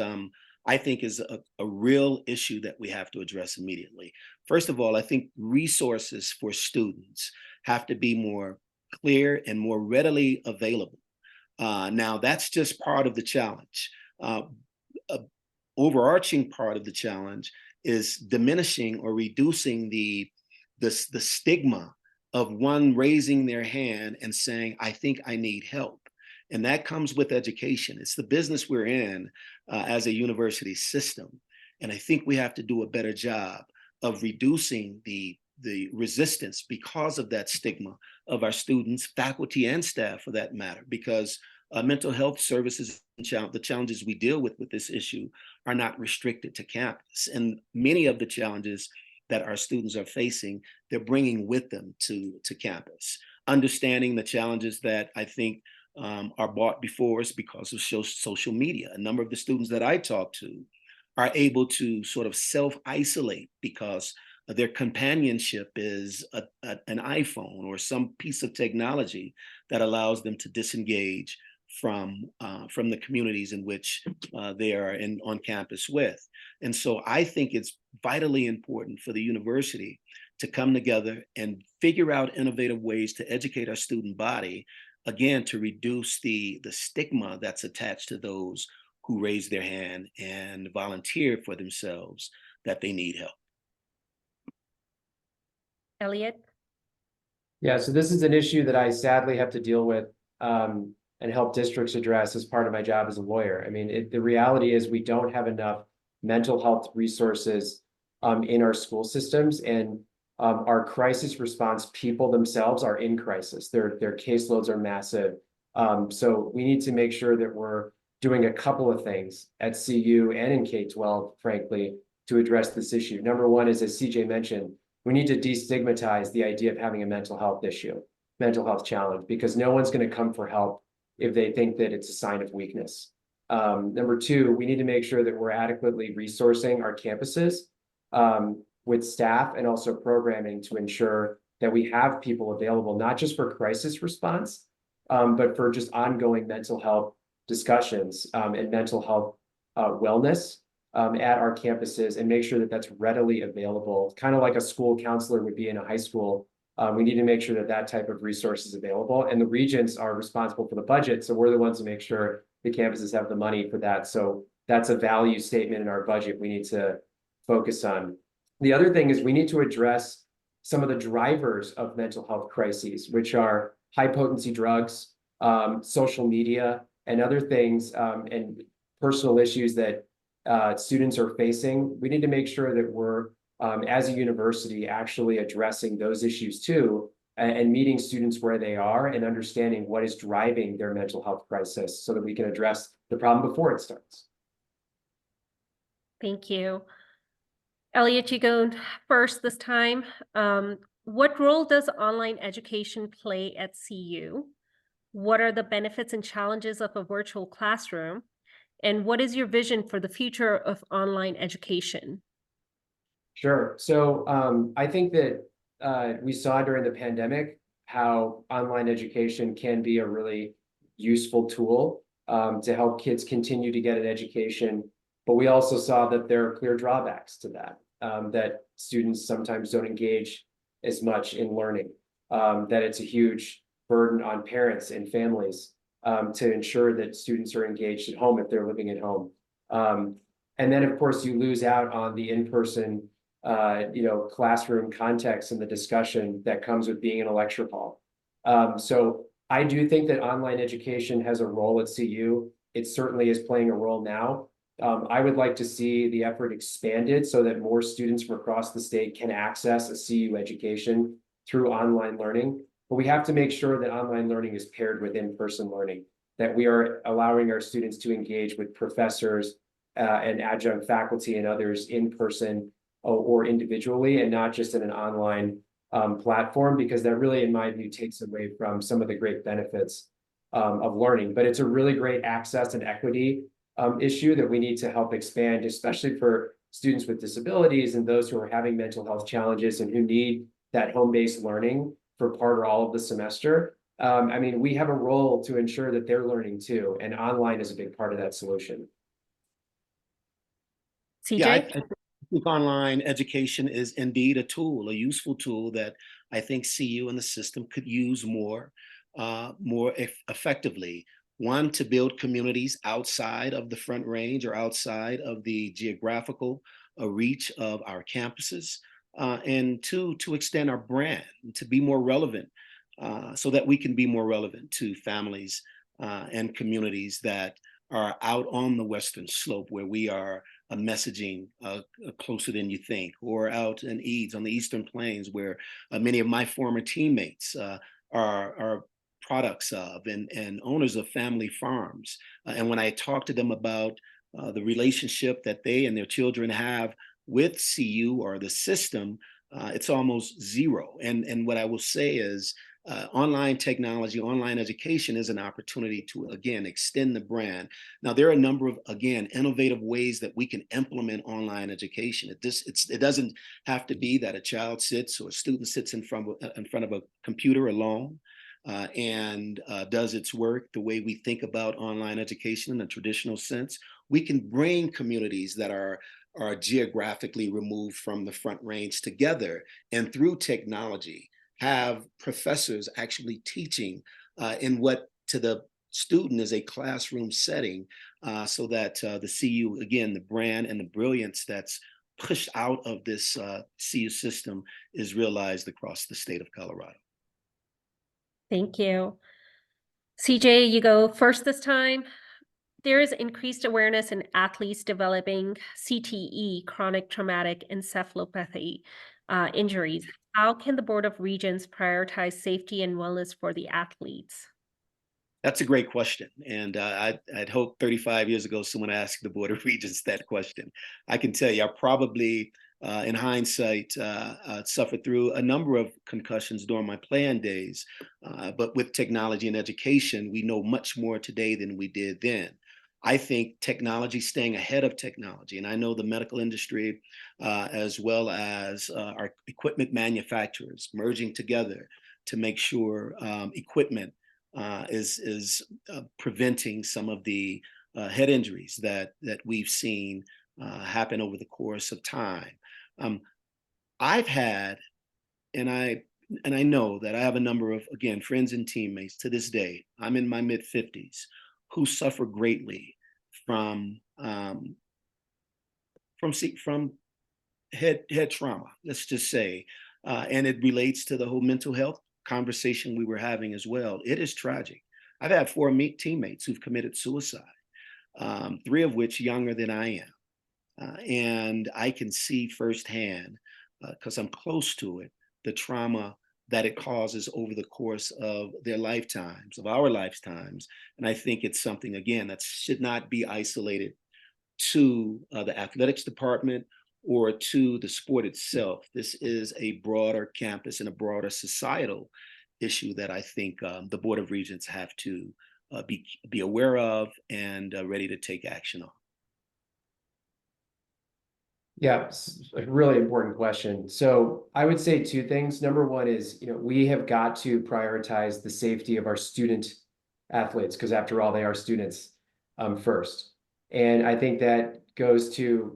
I think is a real issue that we have to address immediately. First of all, I think resources for students have to be more clear and more readily available. Now, that's just part of the challenge. Overarching part of the challenge is diminishing or reducing the stigma of one raising their hand and saying, I think I need help. And that comes with education. It's the business we're in as a university system. And I think we have to do a better job of reducing the resistance because of that stigma of our students, faculty, and staff for that matter, because mental health services, the challenges we deal with this issue are not restricted to campus. And many of the challenges that our students are facing, they're bringing with them to campus. Understanding the challenges that I think are brought before us because of social media. A number of the students that I talk to are able to sort of self-isolate because their companionship is an iPhone or some piece of technology that allows them to disengage from the communities in which they are on campus with. And so I think it's vitally important for the university to come together and figure out innovative ways to educate our student body, again, to reduce the stigma that's attached to those who raise their hand and volunteer for themselves that they need help. Elliott? Yeah, so this is an issue that I sadly have to deal with and help districts address as part of my job as a lawyer. I mean, the reality is we don't have enough mental health resources in our school systems, and our crisis response people themselves are in crisis. Their caseloads are massive. So we need to make sure that we're doing a couple of things at CU and in K-12, frankly, to address this issue. Number one is, as CJ mentioned, we need to destigmatize the idea of having a mental health issue, mental health challenge, because no one's going to come for help if they think that it's a sign of weakness. Number two, we need to make sure that we're adequately resourcing our campuses with staff and also programming to ensure that we have people available, not just for crisis response, but for just ongoing mental health discussions and mental health wellness at our campuses, and make sure that that's readily available, kind of like a school counselor would be in a high school. We need to make sure that that type of resource is available, and the regents are responsible for the budget. So we're the ones to make sure the campuses have the money for that. So that's a value statement in our budget we need to focus on. The other thing is we need to address some of the drivers of mental health crises, which are high potency drugs, social media, and other things, and personal issues that students are facing. We need to make sure that we're, as a university, actually addressing those issues too, and meeting students where they are and understanding what is driving their mental health crisis so that we can address the problem before it starts. Thank you. Elliott, you go first this time. What role does online education play at CU? What are the benefits and challenges of a virtual classroom? And what is your vision for the future of online education? Sure. So I think that we saw during the pandemic how online education can be a really useful tool to help kids continue to get an education. But we also saw that there are clear drawbacks to that, that students sometimes don't engage as much in learning, that it's a huge burden on parents and families. to ensure that students are engaged at home if they're living at home. And then, of course, you lose out on the in-person, classroom context and the discussion that comes with being in a lecture hall. So I do think that online education has a role at CU. It certainly is playing a role now. I would like to see the effort expanded so that more students from across the state can access a CU education through online learning. But we have to make sure that online learning is paired with in-person learning, that we are allowing our students to engage with professors and adjunct faculty and others in person or individually, and not just in an online platform, because that really, in my view, takes away from some of the great benefits of learning. But it's a really great access and equity issue that we need to help expand, especially for students with disabilities and those who are having mental health challenges and who need that home-based learning for part or all of the semester. I mean, we have a role to ensure that they're learning too, and online is a big part of that solution. CJ? Yeah, I think online education is indeed a tool, a useful tool that I think CU and the system could use more effectively. One, to build communities outside of the Front Range or outside of the geographical reach of our campuses. And two, to extend our brand, to be more relevant, so that we can be more relevant to families and communities that are out on the Western Slope, where we are messaging closer than you think, or out in Eads on the Eastern Plains, where many of my former teammates are products of and owners of family farms. And when I talk to them about the relationship that they and their children have with CU or the system, it's almost zero. And what I will say is online technology, online education is an opportunity to, again, extend the brand. Now, there are a number of, again, innovative ways that we can implement online education. It doesn't have to be that a child sits or a student sits in front of a computer alone and does its work the way we think about online education in a traditional sense. We can bring communities that are geographically removed from the Front Range together, and through technology, have professors actually teaching in what to the student is a classroom setting, so that the CU, again, the brand and the brilliance that's pushed out of this CU system is realized across the state of Colorado. Thank you. CJ, you go first this time. There is increased awareness in athletes developing CTE, chronic traumatic encephalopathy injuries. How can the Board of Regents prioritize safety and wellness for the athletes? That's a great question. And I'd hoped 35 years ago someone asked the Board of Regents that question. I can tell you, I probably, in hindsight, suffered through a number of concussions during my playing days. But with technology and education, we know much more today than we did then. I think technology, staying ahead of technology, and I know the medical industry, as well as our equipment manufacturers, merging together to make sure equipment is preventing some of the head injuries that we've seen happen over the course of time. I've had, and I know that I have a number of, again, friends and teammates to this day. I'm in my mid-50s, who suffer greatly from head trauma, let's just say, and it relates to the whole mental health conversation we were having as well. It is tragic. I've had 4 teammates who've committed suicide, 3 of which younger than I am, and I can see firsthand, because I'm close to it, the trauma that it causes over the course of their lifetimes, of our lifetimes. And I think it's something, again, that should not be isolated to the athletics department or to the sport itself. This is a broader campus and a broader societal issue that I think the Board of Regents have to be aware of and ready to take action on. Yeah, it's a really important question. So I would say 2 things. Number one is, we have got to prioritize the safety of our student athletes, because after all, they are students first. And I think that goes to,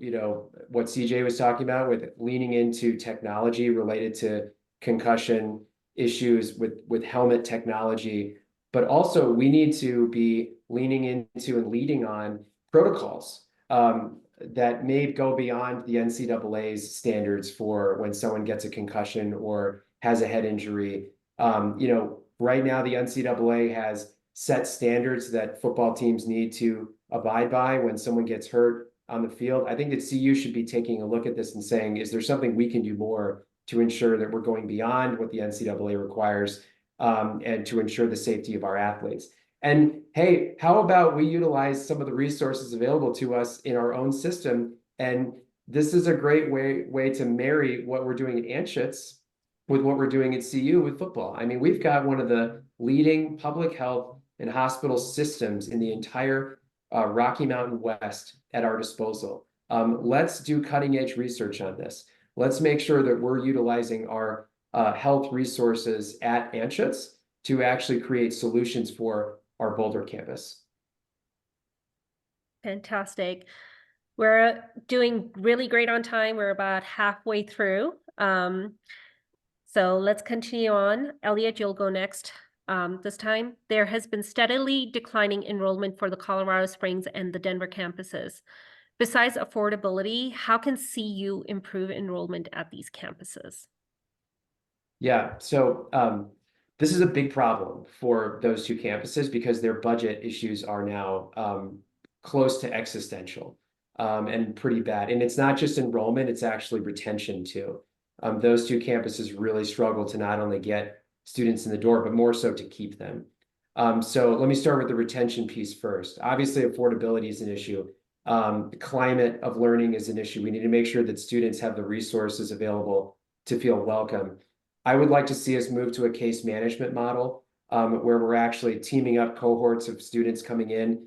what CJ was talking about with leaning into technology related to concussion issues with helmet technology. but also we need to be leaning into and leading on protocols that may go beyond the NCAA's standards for when someone gets a concussion or has a head injury. Right now the NCAA has set standards that football teams need to abide by when someone gets hurt on the field. I think that CU should be taking a look at this and saying, is there something we can do more to ensure that we're going beyond what the NCAA requires, and to ensure the safety of our athletes? And hey, how about we utilize some of the resources available to us in our own system? And this is a great way to marry what we're doing at Anschutz with what we're doing at CU with football. I mean, we've got one of the leading public health and hospital systems in the entire Rocky Mountain West at our disposal. Let's do cutting edge research on this. Let's make sure that we're utilizing our health resources at Anschutz to actually create solutions for our Boulder campus. Fantastic. We're doing really great on time. We're about halfway through. So let's continue on. Elliott, you'll go next. This time, there has been steadily declining enrollment for the Colorado Springs and the Denver campuses. Besides affordability, how can CU improve enrollment at these campuses? Yeah, so this is a big problem for those two campuses because their budget issues are now close to existential and pretty bad. And it's not just enrollment, it's actually retention too. Those two campuses really struggle to not only get students in the door, but more so to keep them. So let me start with the retention piece first. Obviously, affordability is an issue. The climate of learning is an issue. We need to make sure that students have the resources available to feel welcome. I would like to see us move to a case management model where we're actually teaming up cohorts of students coming in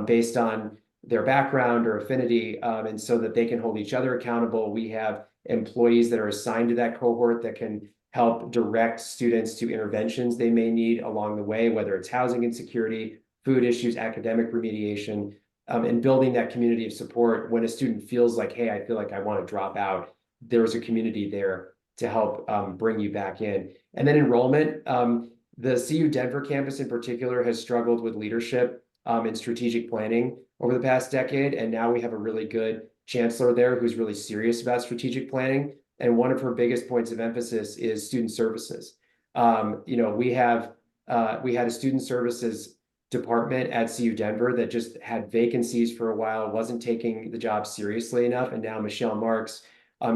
based on their background or affinity, and so that they can hold each other accountable. We have employees that are assigned to that cohort that can help direct students to interventions they may need along the way, whether it's housing insecurity, food issues, academic remediation, and building that community of support. When a student feels like, hey, I feel like I want to drop out, there's a community there to help bring you back in. And then enrollment, the CU Denver campus in particular has struggled with leadership and strategic planning over the past decade. And now we have a really good chancellor there who's really serious about strategic planning. And one of her biggest points of emphasis is student services. We had a student services department at CU Denver that just had vacancies for a while, wasn't taking the job seriously enough. And now Michelle Marks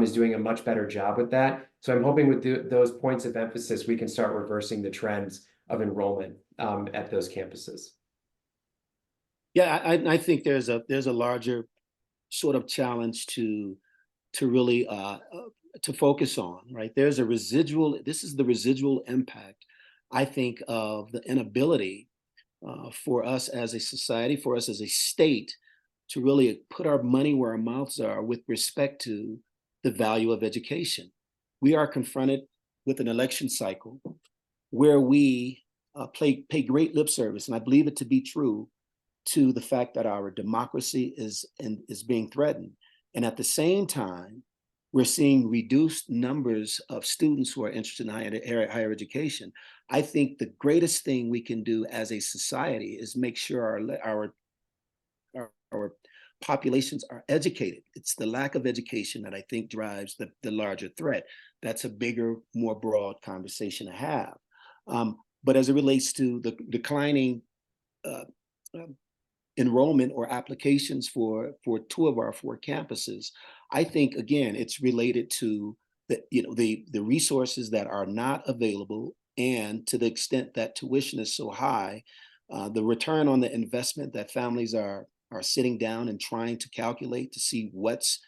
is doing a much better job with that. So I'm hoping with those points of emphasis, we can start reversing the trends of enrollment at those campuses. Yeah, I think there's a larger sort of challenge to really to focus on, right? There's a residual, this is the residual impact, I think, of the inability for us as a society, for us as a state, to really put our money where our mouths are with respect to the value of education. We are confronted with an election cycle where we pay great lip service, and I believe it to be true, to the fact that our democracy is being threatened. And at the same time, we're seeing reduced numbers of students who are interested in higher education. I think the greatest thing we can do as a society is make sure our populations are educated. It's the lack of education that I think drives the larger threat. That's a bigger, more broad conversation to have. But as it relates to the declining enrollment or applications for 2 of our 4 campuses, I think, again, it's related to the resources that are not available, and to the extent that tuition is so high, the return on the investment that families are sitting down and trying to calculate to see what's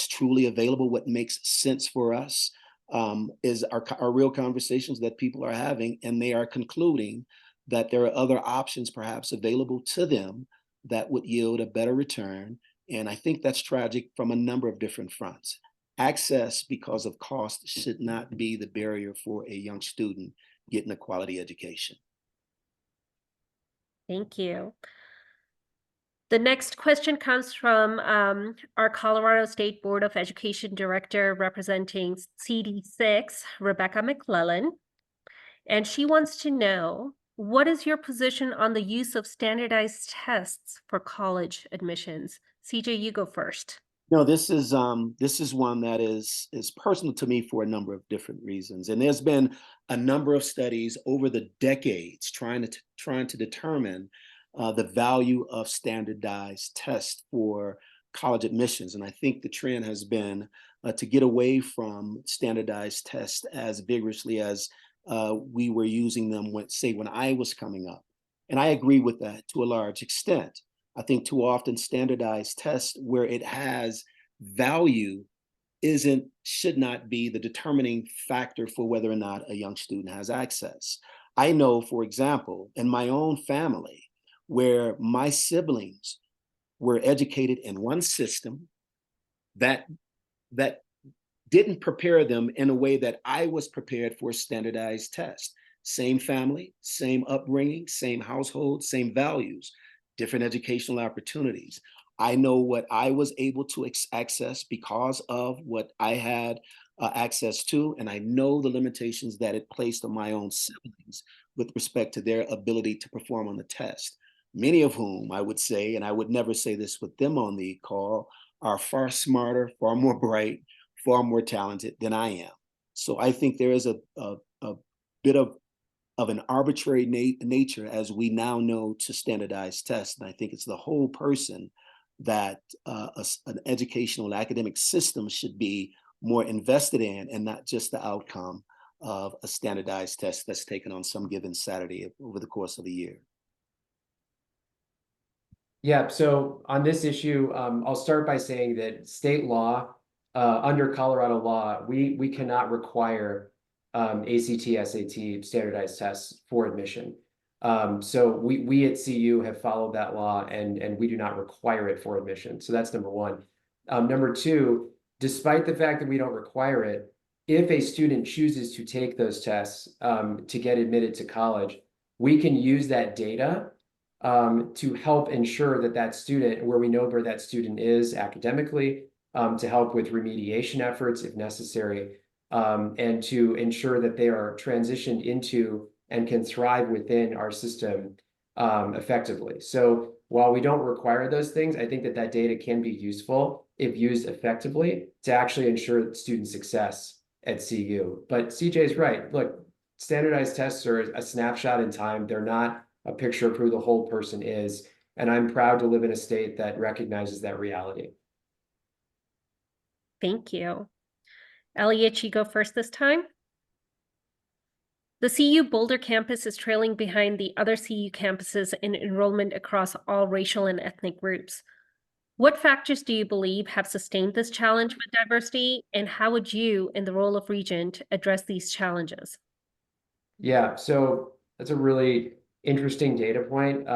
truly available, what makes sense for us, are real conversations that people are having, and they are concluding that there are other options perhaps available to them that would yield a better return. And I think that's tragic from a number of different fronts. Access because of cost should not be the barrier for a young student getting a quality education. Thank you. The next question comes from our Colorado State Board of Education Director representing CD6, Rebecca McClellan. And she wants to know, what is your position on the use of standardized tests for college admissions? CJ, you go first. No, this is one that is personal to me for a number of different reasons. And there's been a number of studies over the decades trying to determine the value of standardized tests for college admissions. And I think the trend has been to get away from standardized tests as vigorously as we were using them when I was coming up. And I agree with that to a large extent. I think too often standardized tests where it has value should not be the determining factor for whether or not a young student has access. I know, for example, in my own family, where my siblings were educated in one system that didn't prepare them in a way that I was prepared for a standardized test. Same family, same upbringing, same household, same values, different educational opportunities. I know what I was able to access because of what I had access to, and I know the limitations that it placed on my own siblings with respect to their ability to perform on the test. Many of whom I would say, and I would never say this with them on the call, are far smarter, far more bright, far more talented than I am. So I think there is a bit of an arbitrary nature, as we now know, to standardized tests. And I think it's the whole person that an educational academic system should be more invested in, and not just the outcome of a standardized test that's taken on some given Saturday over the course of a year. Yeah, so on this issue, I'll start by saying that state law, under Colorado law, we cannot require ACT, SAT standardized tests for admission. So we at CU have followed that law, and we do not require it for admission. So that's number one. Number two, despite the fact that we don't require it, if a student chooses to take those tests to get admitted to college, we can use that data to help ensure that that student, where we know where that student is academically, to help with remediation efforts if necessary, and to ensure that they are transitioned into and can thrive within our system effectively. So while we don't require those things, I think that that data can be useful if used effectively to actually ensure student success at CU. But CJ's right. Look, standardized tests are a snapshot in time. They're not a picture of who the whole person is. And I'm proud to live in a state that recognizes that reality. Thank you. Elliott, you go first this time. The CU Boulder campus is trailing behind the other CU campuses in enrollment across all racial and ethnic groups. What factors do you believe have sustained this challenge with diversity, and how would you, in the role of Regent, address these challenges? Yeah, so that's a really interesting data point.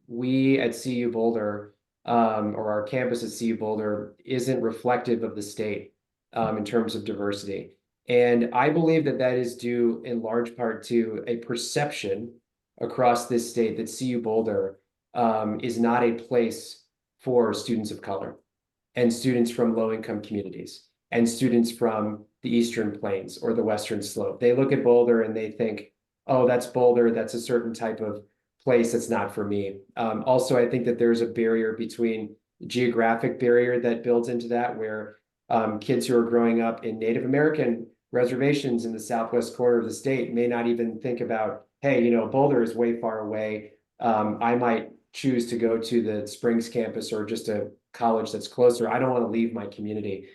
We at CU Boulder, or our campus at CU Boulder, isn't reflective of the state in terms of diversity. And I believe that that is due in large part to a perception across this state that CU Boulder is not a place for students of color and students from low-income communities and students from the Eastern Plains or the Western Slope. They look at Boulder and they think, oh, that's Boulder, that's a certain type of place that's not for me. Also, I think that there's a barrier between geographic barrier that builds into that, where kids who are growing up in Native American reservations in the southwest corner of the state may not even think about, hey, you know, Boulder is way far away. I might choose to go to the Springs campus or just a college that's closer. I don't want to leave my community.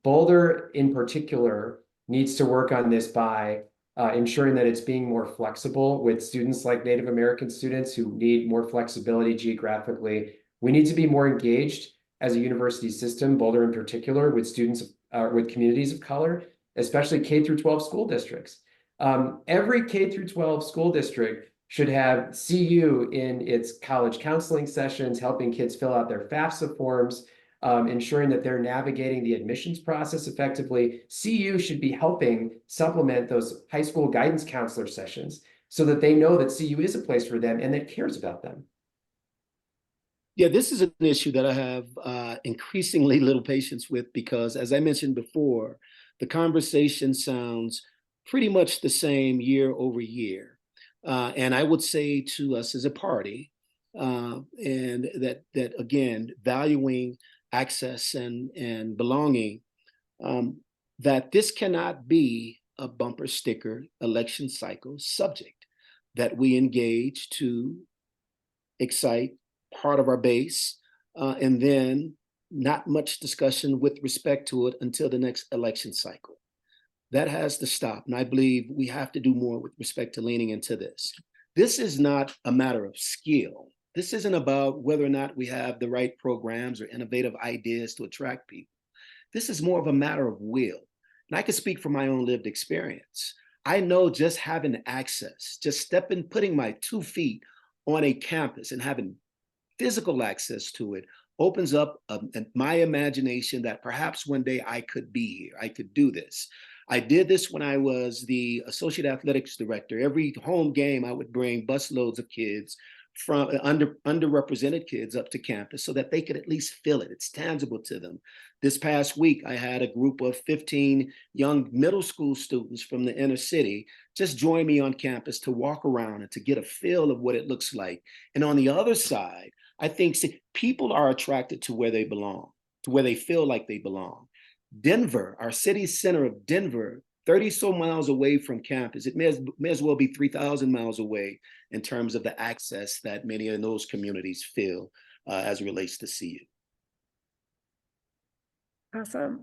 Boulder in particular needs to work on this by ensuring that it's being more flexible with students like Native American students who need more flexibility geographically. We need to be more engaged as a university system, Boulder in particular, with students, with communities of color, especially K through 12 school districts. Every K through 12 school district should have CU in its college counseling sessions, helping kids fill out their FAFSA forms, ensuring that they're navigating the admissions process effectively. CU should be helping supplement those high school guidance counselor sessions so that they know that CU is a place for them and that cares about them. Yeah, this is an issue that I have increasingly little patience with, because as I mentioned before, the conversation sounds pretty much the same year over year. And I would say to us as a party, and that again, valuing access and belonging, that this cannot be a bumper sticker election cycle subject, that we engage to excite part of our base, and then not much discussion with respect to it until the next election cycle. That has to stop. And I believe we have to do more with respect to leaning into this. This is not a matter of skill. This isn't about whether or not we have the right programs or innovative ideas to attract people. This is more of a matter of will. And I can speak from my own lived experience. I know just having access, just putting my 2 feet on a campus and having physical access to it opens up my imagination that perhaps one day I could be here. I could do this. I did this when I was the associate athletics director. Every home game, I would bring busloads of kids from underrepresented kids up to campus so that they could at least feel it. It's tangible to them. This past week, I had a group of 15 young middle school students from the inner city just join me on campus to walk around and to get a feel of what it looks like. And on the other side, I think people are attracted to where they belong, to where they feel like they belong. Denver, our city center of Denver, 30 so miles away from campus, it may as well be 3,000 miles away in terms of the access that many of those communities feel as it relates to CU. Awesome.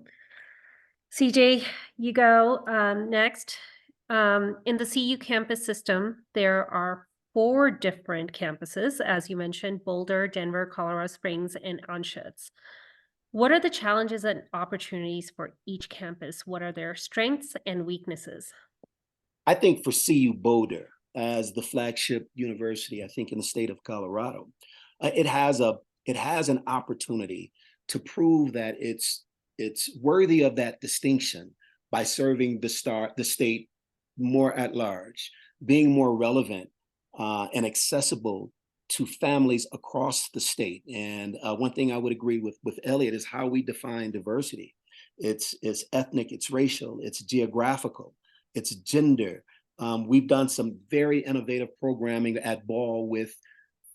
CJ, you go next. In the CU campus system, there are 4 different campuses, as you mentioned: Boulder, Denver, Colorado Springs, and Anschutz. What are the challenges and opportunities for each campus? What are their strengths and weaknesses? I think for CU Boulder, as the flagship university, I think in the state of Colorado, it has an opportunity to prove that it's worthy of that distinction by serving the state more at large, being more relevant and accessible to families across the state. And one thing I would agree with Elliott is how we define diversity. It's ethnic, it's racial, it's geographical, it's gender. We've done some very innovative programming at Ball with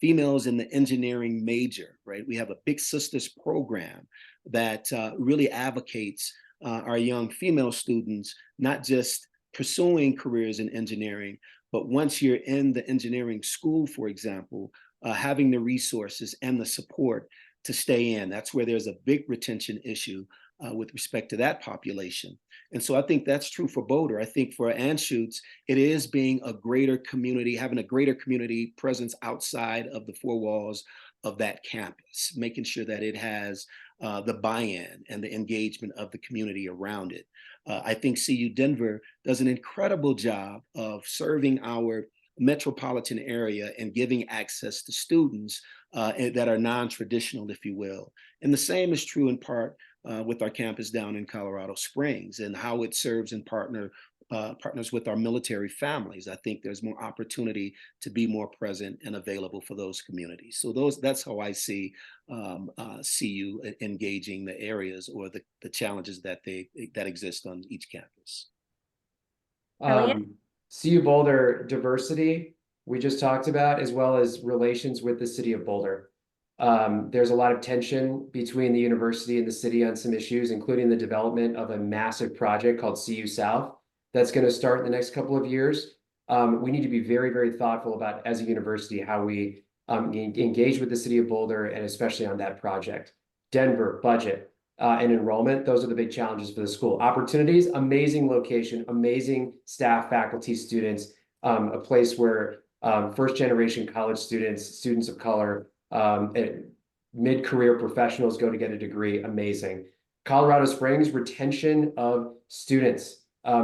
females in the engineering major, right? We have a Big Sisters program that really advocates our young female students, not just pursuing careers in engineering, but once you're in the engineering school, for example, having the resources and the support to stay in. That's where there's a big retention issue with respect to that population. And so I think that's true for Boulder. I think for Anschutz, it is being a greater community, having a greater community presence outside of the 4 walls of that campus, making sure that it has the buy-in and the engagement of the community around it. I think CU Denver does an incredible job of serving our metropolitan area and giving access to students that are non-traditional, if you will. And the same is true in part with our campus down in Colorado Springs and how it serves and partners with our military families. I think there's more opportunity to be more present and available for those communities. So that's how I see CU engaging the areas or the challenges that exist on each campus. Elliott? CU Boulder diversity, we just talked about, as well as relations with the city of Boulder. There's a lot of tension between the university and the city on some issues, including the development of a massive project called CU South that's going to start in the next couple of years. We need to be very, very thoughtful about, as a university, how we engage with the city of Boulder, and especially on that project. Denver, budget and enrollment, those are the big challenges for the school. Opportunities, amazing location, amazing staff, faculty, students, a place where first-generation college students of color, mid-career professionals go to get a degree, amazing. Colorado Springs, retention of students.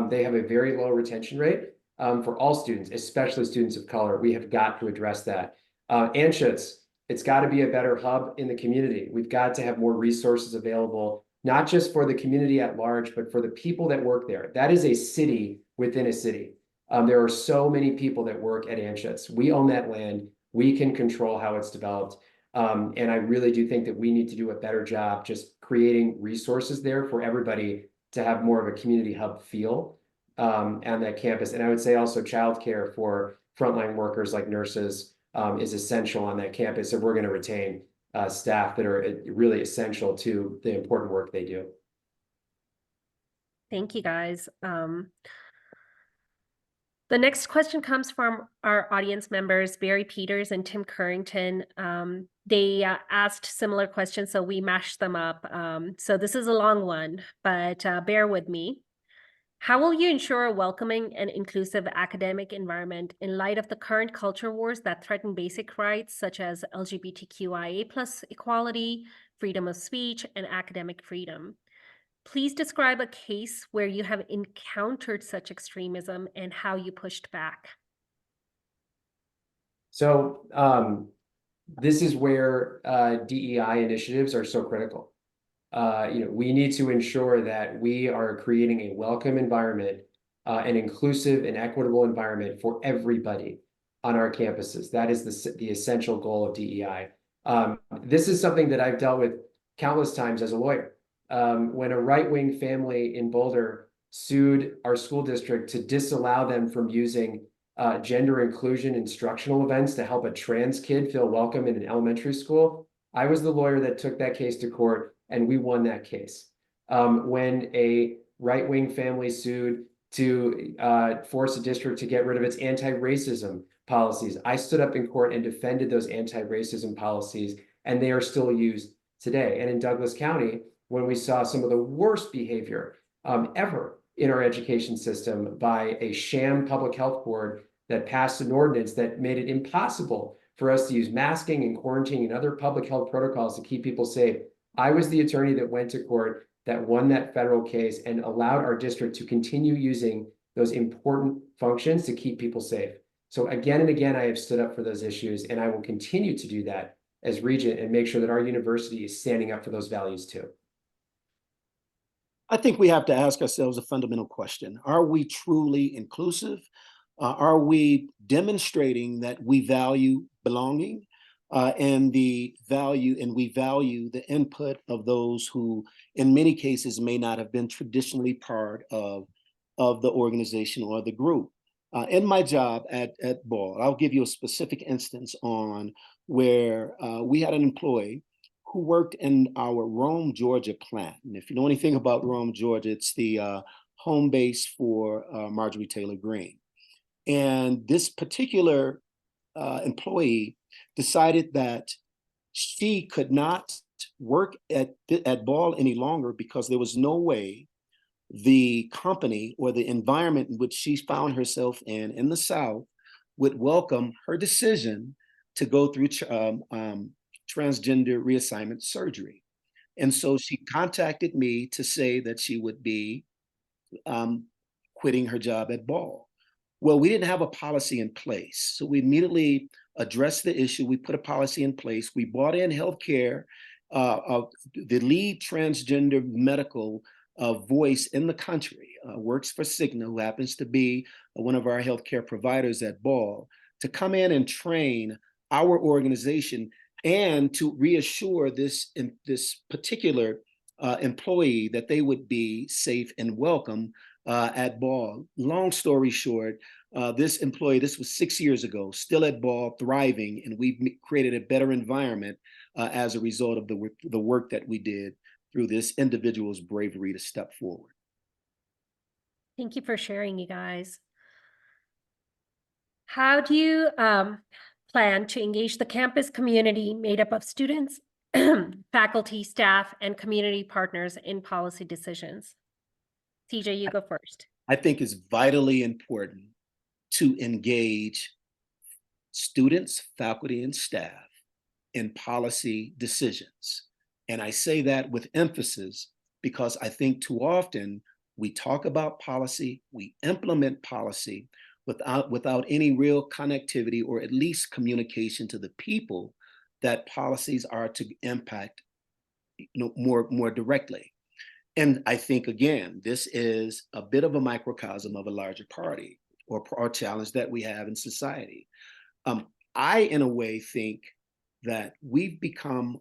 They have a very low retention rate for all students, especially students of color. We have got to address that. Anschutz, it's got to be a better hub in the community. We've got to have more resources available, not just for the community at large, but for the people that work there. That is a city within a city. There are so many people that work at Anschutz. We own that land. We can control how it's developed. And I really do think that we need to do a better job just creating resources there for everybody to have more of a community hub feel on that campus. And I would say also childcare for frontline workers like nurses is essential on that campus, and we're going to retain staff that are really essential to the important work they do. Thank you, guys. The next question comes from our audience members, Barry Peters and Tim Currington. They asked similar questions, so we mashed them up. So this is a long one, but bear with me. How will you ensure a welcoming and inclusive academic environment in light of the current culture wars that threaten basic rights such as LGBTQIA+ equality, freedom of speech, and academic freedom? Please describe a case where you have encountered such extremism and how you pushed back. So this is where DEI initiatives are so critical. We need to ensure that we are creating a welcome environment, an inclusive and equitable environment for everybody on our campuses. That is the essential goal of DEI. This is something that I've dealt with countless times as a lawyer. When a right-wing family in Boulder sued our school district to disallow them from using gender inclusion instructional events to help a trans kid feel welcome in an elementary school, I was the lawyer that took that case to court, and we won that case. When a right-wing family sued to force a district to get rid of its anti-racism policies, I stood up in court and defended those anti-racism policies, and they are still used today. And in Douglas County, when we saw some of the worst behavior ever in our education system by a sham public health board that passed an ordinance that made it impossible for us to use masking and quarantining and other public health protocols to keep people safe, I was the attorney that went to court that won that federal case and allowed our district to continue using those important functions to keep people safe. So again and again, I have stood up for those issues, and I will continue to do that as Regent and make sure that our university is standing up for those values too. I think we have to ask ourselves a fundamental question. Are we truly inclusive? Are we demonstrating that we value belonging and we value the input of those who, in many cases, may not have been traditionally part of the organization or the group? In my job at Ball, I'll give you a specific instance on where we had an employee who worked in our Rome, Georgia plant. And if you know anything about Rome, Georgia, it's the home base for Marjorie Taylor Greene. And this particular employee decided that she could not work at Ball any longer because there was no way the company or the environment in which she found herself in the South would welcome her decision to go through transgender reassignment surgery. And so she contacted me to say that she would be quitting her job at Ball. Well, we didn't have a policy in place. So we immediately addressed the issue. We put a policy in place. We brought in healthcare, the lead transgender medical voice in the country, works for Cigna, who happens to be one of our healthcare providers at Ball, to come in and train our organization and to reassure this particular employee that they would be safe and welcome at Ball. Long story short, this employee, this was 6 years ago, still at Ball, thriving, and we've created a better environment as a result of the work that we did through this individual's bravery to step forward. Thank you for sharing, you guys. How do you plan to engage the campus community made up of students, faculty, staff, and community partners in policy decisions? TJ, you go first. I think it's vitally important to engage students, faculty, and staff in policy decisions. And I say that with emphasis because I think too often we talk about policy, we implement policy without any real connectivity or at least communication to the people that policies are to impact, more directly. And I think, again, this is a bit of a microcosm of a larger party or challenge that we have in society. I, in a way, think that we've become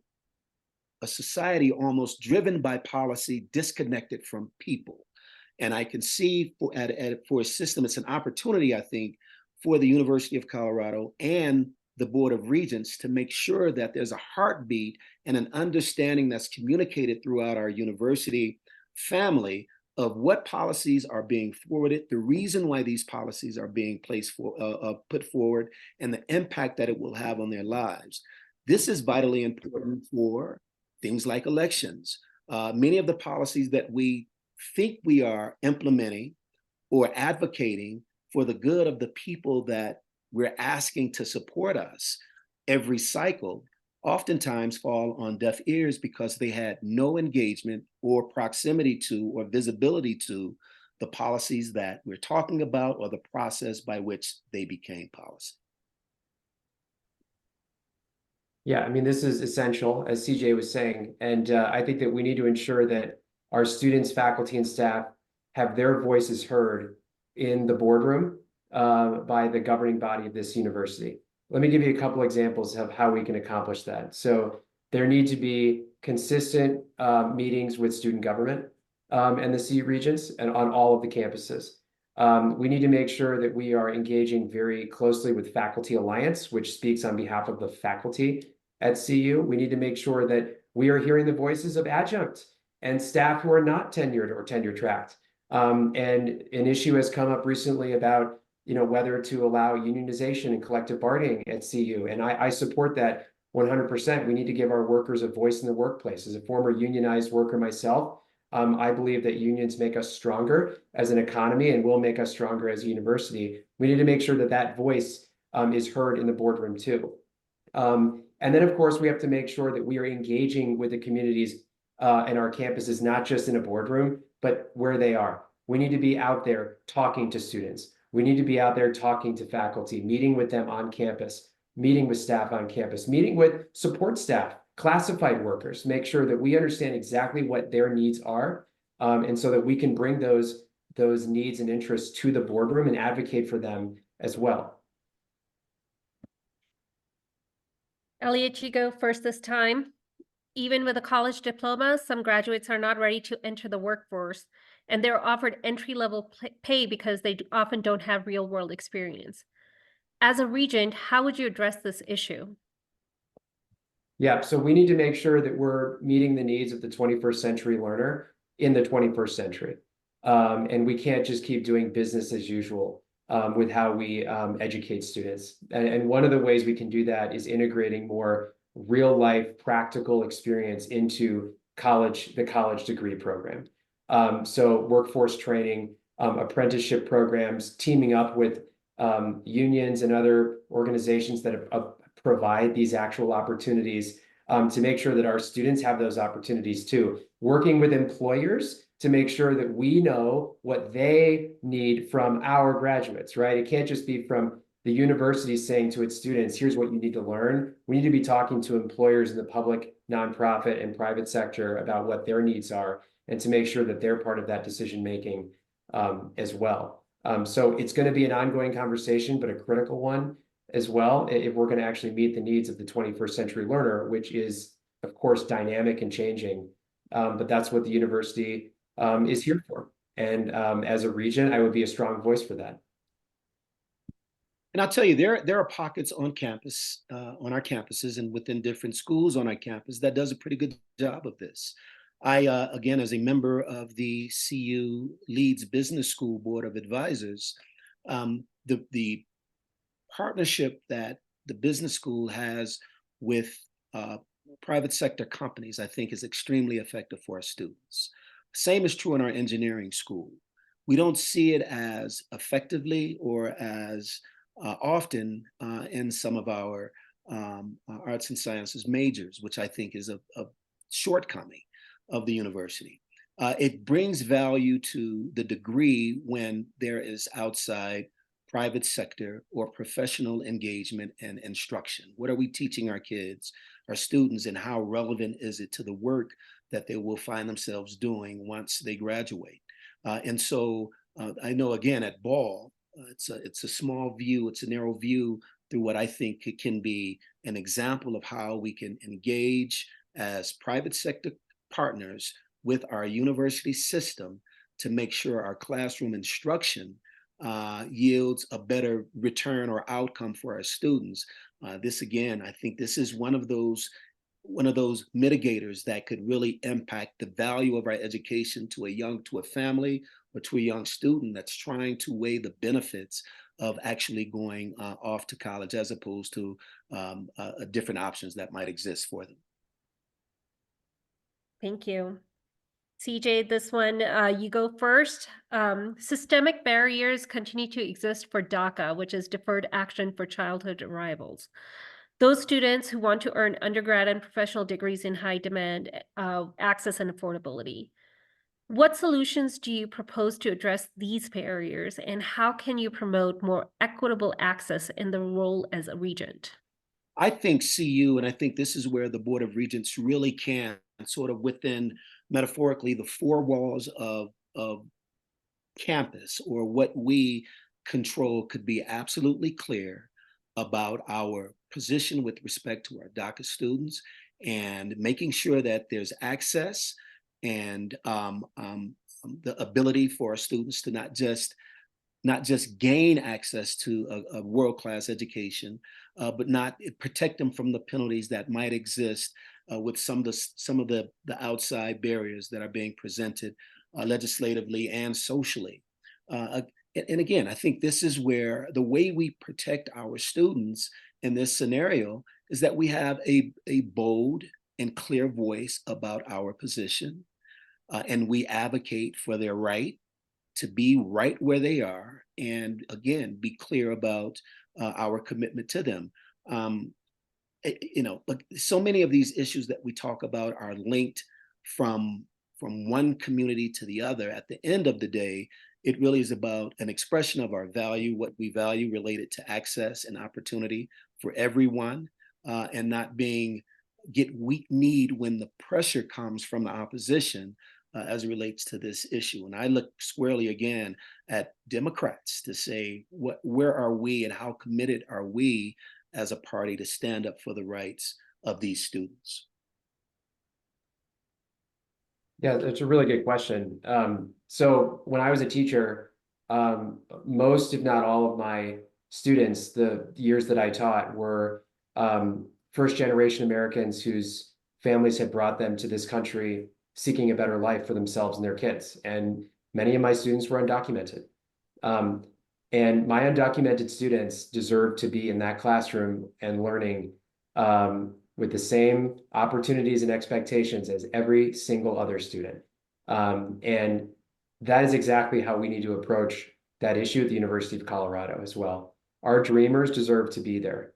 a society almost driven by policy, disconnected from people. And I can see for a system, it's an opportunity, I think, for the University of Colorado and the Board of Regents to make sure that there's a heartbeat and an understanding that's communicated throughout our university family of what policies are being forwarded, the reason why these policies are being put forward, and the impact that it will have on their lives. This is vitally important for things like elections. Many of the policies that we think we are implementing or advocating for the good of the people that we're asking to support us every cycle oftentimes fall on deaf ears because they had no engagement or proximity to or visibility to the policies that we're talking about or the process by which they became policy. Yeah, I mean, this is essential, as CJ was saying, and I think that we need to ensure that our students, faculty, and staff have their voices heard in the boardroom by the governing body of this university. Let me give you a couple examples of how we can accomplish that. So there need to be consistent meetings with student government and the CU Regents and on all of the campuses. We need to make sure that we are engaging very closely with Faculty Alliance, which speaks on behalf of the faculty at CU. We need to make sure that we are hearing the voices of adjunct and staff who are not tenured or tenure tracked. And an issue has come up recently about whether to allow unionization and collective bargaining at CU. And I support that 100%. We need to give our workers a voice in the workplace. As a former unionized worker myself, I believe that unions make us stronger as an economy and will make us stronger as a university. We need to make sure that that voice is heard in the boardroom too. And then, of course, we have to make sure that we are engaging with the communities and our campuses, not just in a boardroom, but where they are. We need to be out there talking to students. We need to be out there talking to faculty, meeting with them on campus, meeting with staff on campus, meeting with support staff, classified workers, make sure that we understand exactly what their needs are, and so that we can bring those needs and interests to the boardroom and advocate for them as well. Elliott, you go first this time. Even with a college diploma, some graduates are not ready to enter the workforce, and they're offered entry-level pay because they often don't have real-world experience. As a regent, how would you address this issue? Yeah, so we need to make sure that we're meeting the needs of the 21st century learner in the 21st century. And we can't just keep doing business as usual with how we educate students. And one of the ways we can do that is integrating more real life practical experience into the college degree program. So workforce training, apprenticeship programs, teaming up with unions and other organizations that provide these actual opportunities to make sure that our students have those opportunities too. Working with employers to make sure that we know what they need from our graduates, right? It can't just be from the university saying to its students, here's what you need to learn. We need to be talking to employers in the public, nonprofit, and private sector about what their needs are and to make sure that they're part of that decision-making as well. So it's going to be an ongoing conversation, but a critical one as well, if we're going to actually meet the needs of the 21st century learner, which is, of course, dynamic and changing. But that's what the university is here for. And as a regent, I would be a strong voice for that. And I'll tell you, there are pockets on campus, on our campuses and within different schools on our campus that does a pretty good job of this. I, again, as a member of the CU Leeds Business School Board of Advisors, the partnership that the business school has with private sector companies, I think, is extremely effective for our students. Same is true in our engineering school. We don't see it as effectively or as often in some of our arts and sciences majors, which I think is a shortcoming of the university. It brings value to the degree when there is outside private sector or professional engagement and instruction. What are we teaching our kids, our students, and how relevant is it to the work that they will find themselves doing once they graduate? And so I know, again, at Ball, it's a small view, it's a narrow view through what I think it can be an example of how we can engage as private sector partners with our university system to make sure our classroom instruction yields a better return or outcome for our students. This again, I think this is one of those mitigators that could really impact the value of our education to a family or to a young student that's trying to weigh the benefits of actually going off to college as opposed to different options that might exist for them. Thank you. CJ, this one, you go first. Systemic barriers continue to exist for DACA, which is Deferred Action for Childhood Arrivals. Those students who want to earn undergrad and professional degrees in high demand, access and affordability. What solutions do you propose to address these barriers, and how can you promote more equitable access in the role as a regent? I think CU, and I think this is where the Board of Regents really can, sort of within, metaphorically, the four walls of campus or what we control, could be absolutely clear about our position with respect to our DACA students and making sure that there's access and the ability for our students to not just gain access to a world-class education, but not protect them from the penalties that might exist with some of the outside barriers that are being presented legislatively and socially. And again, I think this is where the way we protect our students in this scenario is that we have a bold and clear voice about our position, and we advocate for their right to be right where they are, and again, be clear about our commitment to them. But so many of these issues that we talk about are linked from one community to the other. At the end of the day, it really is about an expression of our value, what we value related to access and opportunity for everyone, and not get weak-kneed when the pressure comes from the opposition as it relates to this issue. And I look squarely again at Democrats to say, where are we and how committed are we as a party to stand up for the rights of these students? Yeah, that's a really good question. So when I was a teacher, most, if not all of my students, the years that I taught were first generation Americans whose families had brought them to this country seeking a better life for themselves and their kids. And many of my students were undocumented. And my undocumented students deserve to be in that classroom and learning with the same opportunities and expectations as every single other student. And that is exactly how we need to approach that issue at the University of Colorado as well. Our dreamers deserve to be there.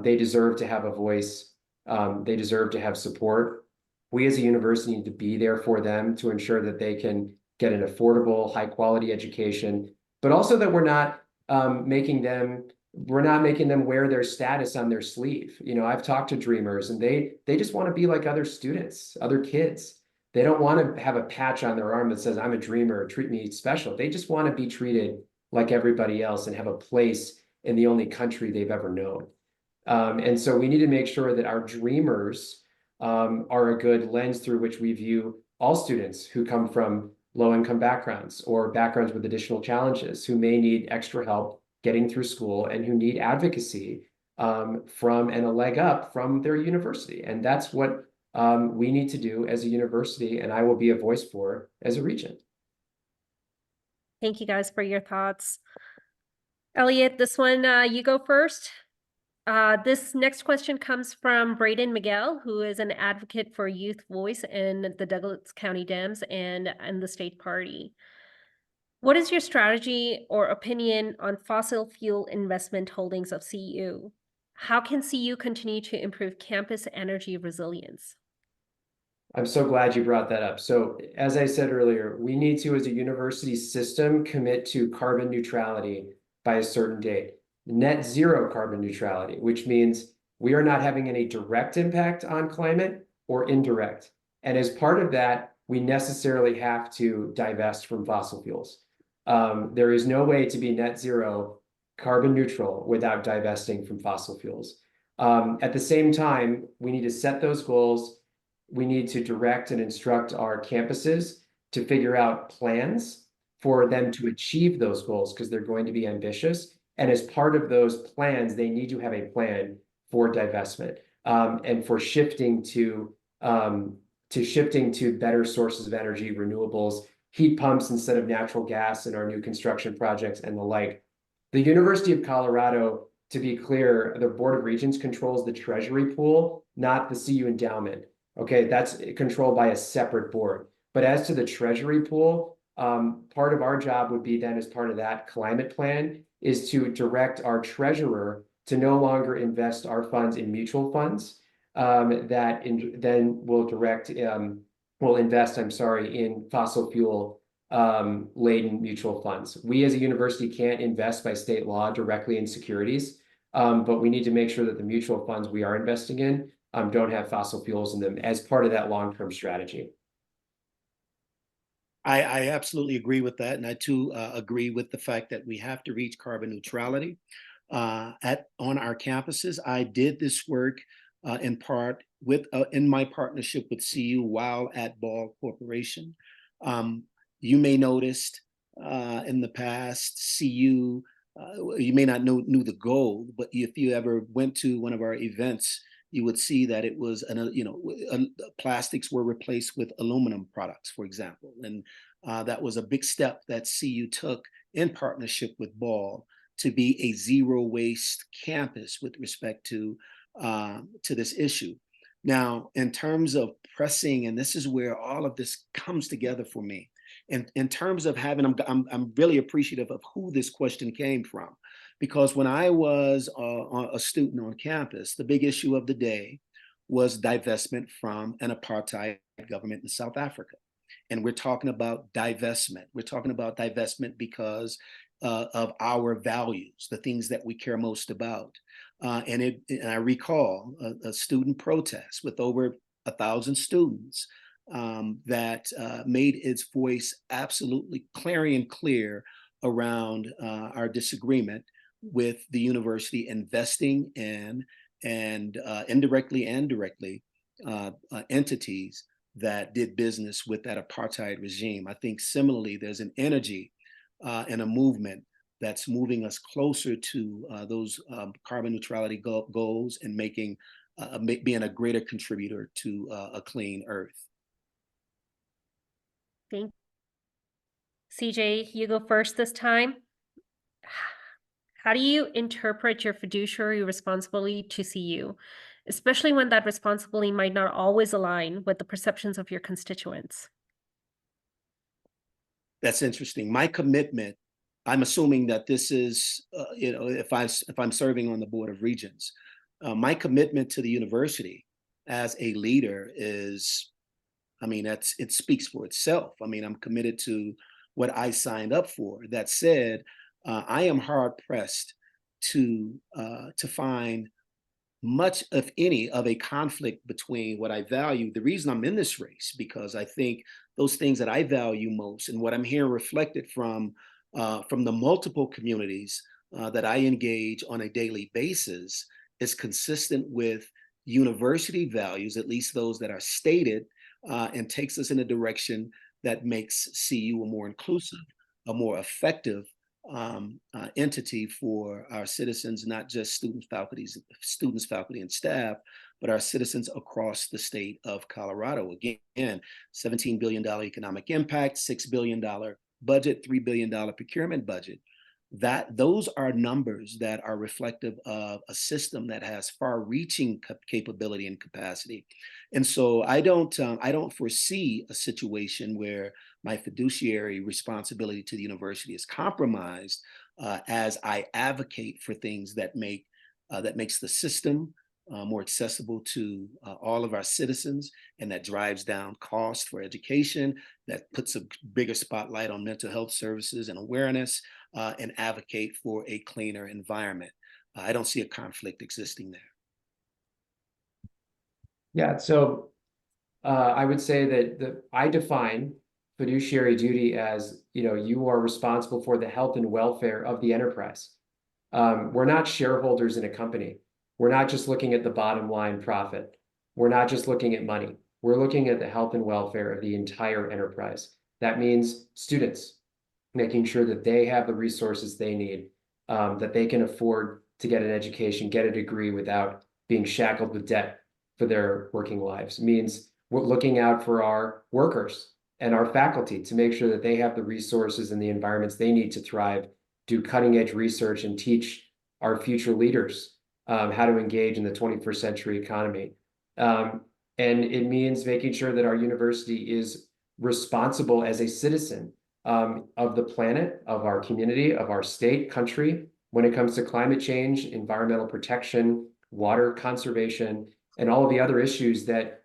They deserve to have a voice. They deserve to have support. We as a university need to be there for them to ensure that they can get an affordable, high quality education, but also that we're not making them wear their status on their sleeve. You know, I've talked to dreamers and they just want to be like other students, other kids. They don't want to have a patch on their arm that says, I'm a dreamer, treat me special. They just want to be treated like everybody else and have a place in the only country they've ever known. And so we need to make sure that our dreamers are a good lens through which we view all students who come from low-income backgrounds or backgrounds with additional challenges, who may need extra help getting through school and who need advocacy from and a leg up from their university. And that's what we need to do as a university, and I will be a voice for as a regent. Thank you guys for your thoughts. Elliott, this one, you go first. This next question comes from Braden Miguel, who is an advocate for youth voice in the Douglas County Dems and the state party. What is your strategy or opinion on fossil fuel investment holdings of CU? How can CU continue to improve campus energy resilience? I'm so glad you brought that up. So as I said earlier, we need to, as a university system, commit to carbon neutrality by a certain date. Net zero carbon neutrality, which means we are not having any direct impact on climate or indirect. And as part of that, we necessarily have to divest from fossil fuels. There is no way to be net zero carbon neutral without divesting from fossil fuels. At the same time, we need to set those goals. We need to direct and instruct our campuses to figure out plans for them to achieve those goals because they're going to be ambitious. And as part of those plans, they need to have a plan for divestment and for shifting to better sources of energy, renewables, heat pumps instead of natural gas in our new construction projects and the like. The University of Colorado, to be clear, the Board of Regents controls the treasury pool, not the CU endowment. Okay, that's controlled by a separate board. But as to the treasury pool, part of our job would be then, as part of that climate plan, is to direct our treasurer to no longer invest our funds in mutual funds then will invest, in fossil fuel laden mutual funds. We as a university can't invest by state law directly in securities, but we need to make sure that the mutual funds we are investing in don't have fossil fuels in them as part of that long-term strategy. I absolutely agree with that. And I too agree with the fact that we have to reach carbon neutrality on our campuses. I did this work in part in my partnership with CU while at Ball Corporation. You may noticed in the past, CU, you may not knew the goal, but if you ever went to one of our events, you would see that it was, plastics were replaced with aluminum products, for example. And that was a big step that CU took in partnership with Ball to be a zero waste campus with respect to this issue. Now, in terms of pressing, and this is where all of this comes together for me, in terms of having, I'm really appreciative of who this question came from, because when I was a student on campus, the big issue of the day was divestment from an apartheid government in South Africa. And we're talking about divestment. We're talking about divestment because of our values, the things that we care most about. And I recall a student protest with over 1,000 students that made its voice absolutely clarion clear around our disagreement with the university investing in and indirectly and directly entities that did business with that apartheid regime. I think similarly, there's an energy and a movement that's moving us closer to those carbon neutrality goals and being a greater contributor to a clean earth. Thank you. CJ, you go first this time. How do you interpret your fiduciary responsibility to CU, especially when that responsibility might not always align with the perceptions of your constituents? That's interesting. My commitment, I'm assuming that this is, if I'm serving on the Board of Regents, my commitment to the university as a leader is, it speaks for itself. I'm committed to what I signed up for. That said, I am hard pressed to find much, if any, of a conflict between what I value. The reason I'm in this race, because I think those things that I value most and what I'm hearing reflected from the multiple communities that I engage on a daily basis is consistent with university values, at least those that are stated, and takes us in a direction that makes CU a more inclusive, a more effective entity for our citizens, not just students, faculty, and staff, but our citizens across the state of Colorado. Again, $17 billion economic impact, $6 billion budget, $3 billion procurement budget. Those are numbers that are reflective of a system that has far-reaching capability and capacity. And so I don't foresee a situation where my fiduciary responsibility to the university is compromised as I advocate for things that makes the system more accessible to all of our citizens, and that drives down costs for education, that puts a bigger spotlight on mental health services and awareness, and advocate for a cleaner environment. I don't see a conflict existing there. Yeah, so I would say that I define fiduciary duty as, you are responsible for the health and welfare of the enterprise. We're not shareholders in a company. We're not just looking at the bottom line profit. We're not just looking at money. We're looking at the health and welfare of the entire enterprise. That means students, making sure that they have the resources they need, that they can afford to get an education, get a degree without being shackled with debt for their working lives. It means we're looking out for our workers and our faculty to make sure that they have the resources and the environments they need to thrive, do cutting edge research, and teach our future leaders how to engage in the 21st century economy. And it means making sure that our university is responsible as a citizen of the planet, of our community, of our state, country, when it comes to climate change, environmental protection, water conservation, and all of the other issues that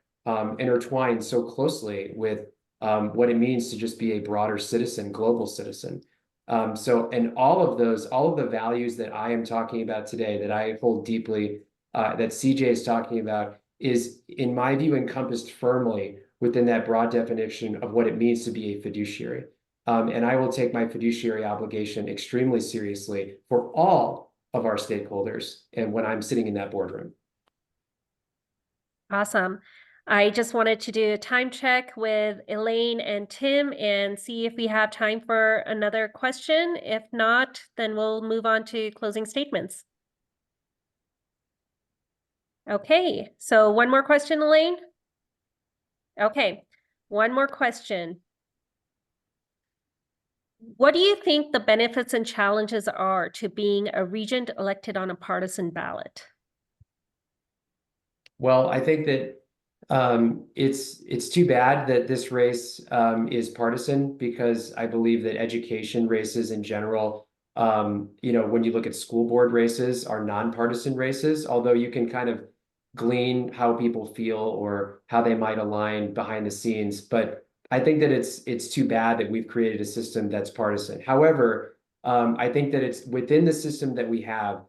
intertwine so closely with what it means to just be a broader citizen, global citizen. And all of the values that I am talking about today, that I hold deeply, that CJ is talking about, is, in my view, encompassed firmly within that broad definition of what it means to be a fiduciary. And I will take my fiduciary obligation extremely seriously for all of our stakeholders and when I'm sitting in that boardroom. Awesome. I just wanted to do a time check with Elaine and Tim and see if we have time for another question. If not, then we'll move on to closing statements. Okay, so one more question, Elaine? Okay, one more question. What do you think the benefits and challenges are to being a regent elected on a partisan ballot? Well, I think that it's too bad that this race is partisan, because I believe that education races in general, when you look at school board races, are nonpartisan races, although you can kind of glean how people feel or how they might align behind the scenes. But I think that it's too bad that we've created a system that's partisan. However, I think that it's within the system that we have,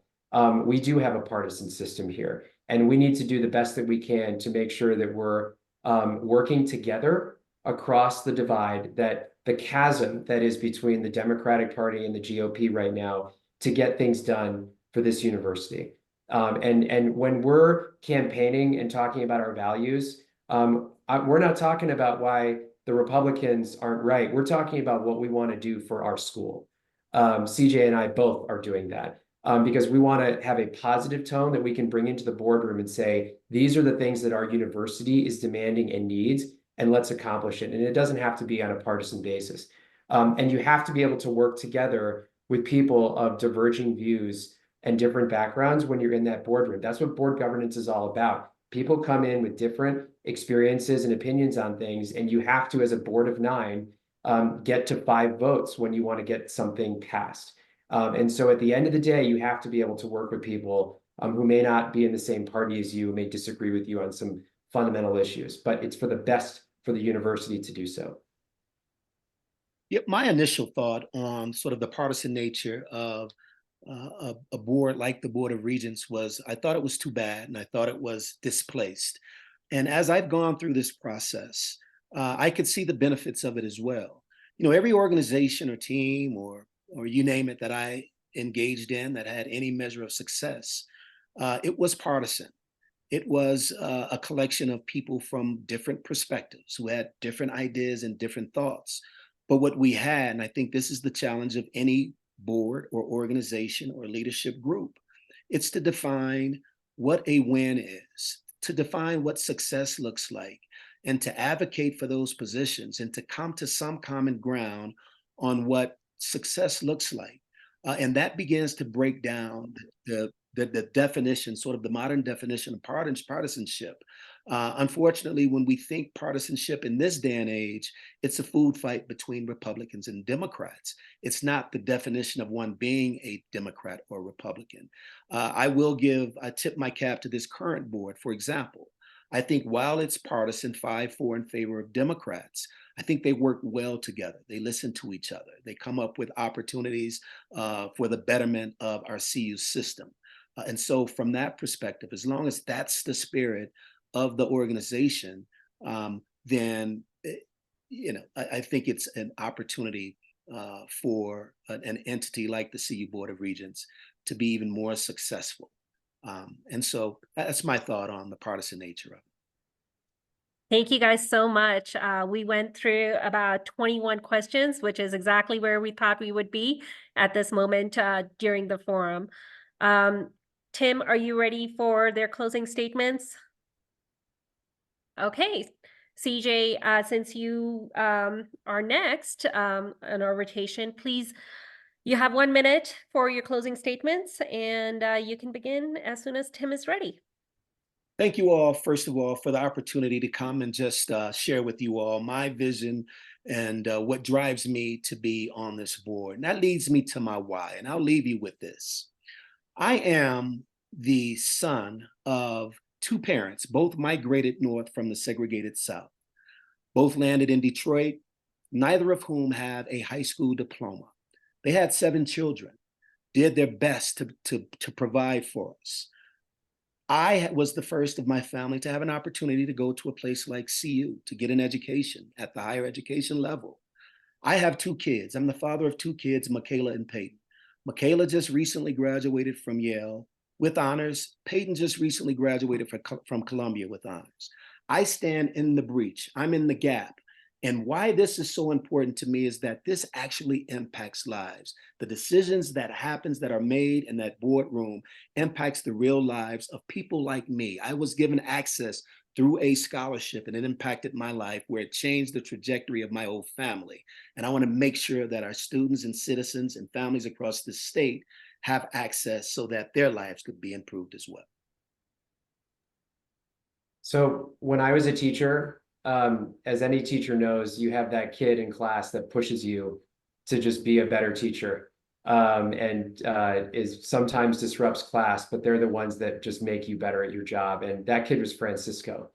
we do have a partisan system here. And we need to do the best that we can to make sure that we're working together across the divide, that the chasm that is between the Democratic Party and the GOP right now, to get things done for this university. And when we're campaigning and talking about our values, we're not talking about why the Republicans aren't right. We're talking about what we want to do for our school. CJ and I both are doing that. Because we want to have a positive tone that we can bring into the boardroom and say, these are the things that our university is demanding and needs, and let's accomplish it. And it doesn't have to be on a partisan basis. And you have to be able to work together with people of diverging views and different backgrounds when you're in that boardroom. That's what board governance is all about. People come in with different experiences and opinions on things, and you have to, as a board of 9, get to 5 votes when you want to get something passed. And so at the end of the day, you have to be able to work with people who may not be in the same party as you, may disagree with you on some fundamental issues, but it's for the best for the university to do so. Yeah, my initial thought on sort of the partisan nature of a board like the Board of Regents was, I thought it was too bad, and I thought it was displaced. And as I've gone through this process, I could see the benefits of it as well. Every organization or team or you name it that I engaged in that had any measure of success, it was partisan. It was a collection of people from different perspectives who had different ideas and different thoughts. But what we had, and I think this is the challenge of any board or organization or leadership group, it's to define what a win is, to define what success looks like, and to advocate for those positions and to come to some common ground on what success looks like. And that begins to break down the definition, sort of the modern definition of partisanship. Unfortunately, when we think partisanship in this day and age, it's a food fight between Republicans and Democrats. It's not the definition of one being a Democrat or Republican. I tip my cap to this current board, for example. I think while it's partisan, 5-4 in favor of Democrats, I think they work well together. They listen to each other. They come up with opportunities for the betterment of our CU system. And so from that perspective, as long as that's the spirit of the organization, then, I think it's an opportunity for an entity like the CU Board of Regents to be even more successful. And so that's my thought on the partisan nature of it. Thank you guys so much. We went through about 21 questions, which is exactly where we thought we would be at this moment during the forum. Tim, are you ready for their closing statements? Okay, CJ, since you are next on our rotation, please, you have 1 minute for your closing statements, and you can begin as soon as Tim is ready. Thank you all, first of all, for the opportunity to come and just share with you all my vision and what drives me to be on this board. And that leads me to my why, and I'll leave you with this. I am the son of two parents, both migrated north from the segregated South. Both landed in Detroit, neither of whom have a high school diploma. They had 7 children, did their best to provide for us. I was the first of my family to have an opportunity to go to a place like CU to get an education at the higher education level. I have 2 kids. I'm the father of 2 kids, Michaela and Peyton. Michaela just recently graduated from Yale with honors. Peyton just recently graduated from Columbia with honors. I stand in the breach. I'm in the gap. And why this is so important to me is that this actually impacts lives. The decisions that are made in that boardroom impacts the real lives of people like me. I was given access through a scholarship, and it impacted my life where it changed the trajectory of my whole family. And I want to make sure that our students and citizens and families across the state have access so that their lives could be improved as well. So when I was a teacher, as any teacher knows, you have that kid in class that pushes you to just be a better teacher, and is sometimes disrupts class, but they're the ones that just make you better at your job. And that kid was Francisco.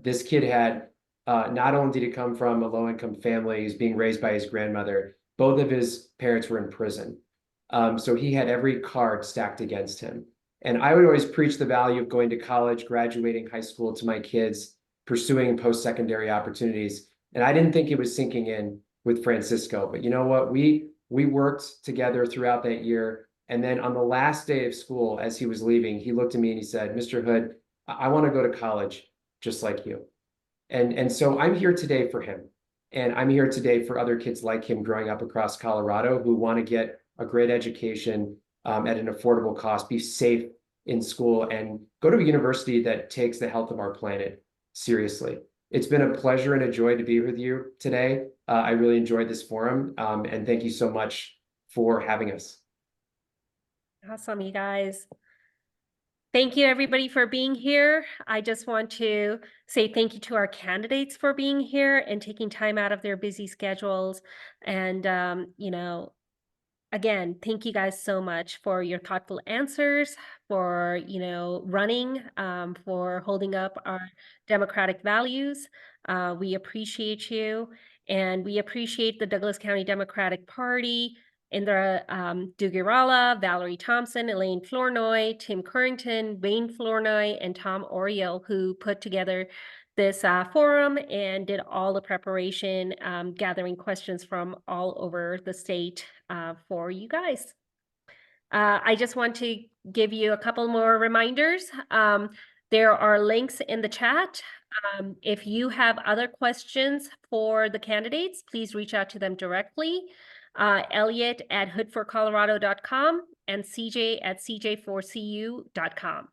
This kid had, not only did he come from a low-income family, he's being raised by his grandmother, both of his parents were in prison. So he had every card stacked against him. And I would always preach the value of going to college, graduating high school to my kids, pursuing post-secondary opportunities. And I didn't think it was sinking in with Francisco, but you know what? We worked together throughout that year. And then on the last day of school, as he was leaving, he looked at me and he said, "Mr. Hood, I want to go to college just like you." And so I'm here today for him. And I'm here today for other kids like him growing up across Colorado who want to get a great education at an affordable cost, be safe in school, and go to a university that takes the health of our planet seriously. It's been a pleasure and a joy to be with you today. I really enjoyed this forum, and thank you so much for having us. Awesome, you guys. Thank you, everybody, for being here. I just want to say thank you to our candidates for being here and taking time out of their busy schedules. And, again, thank you guys so much for your thoughtful answers, for, running, for holding up our democratic values. We appreciate you, and we appreciate the Douglas County Democratic Party, Indra Dugirala, Valerie Thompson, Elaine Flournoy, Tim Currington, Wayne Flournoy, and Tom Oriel, who put together this forum and did all the preparation, gathering questions from all over the state for you guys. I just want to give you a couple more reminders. There are links in the chat. If you have other questions for the candidates, please reach out to them directly. Elliott at hoodforcolorado.com and CJ at cj4cu.com.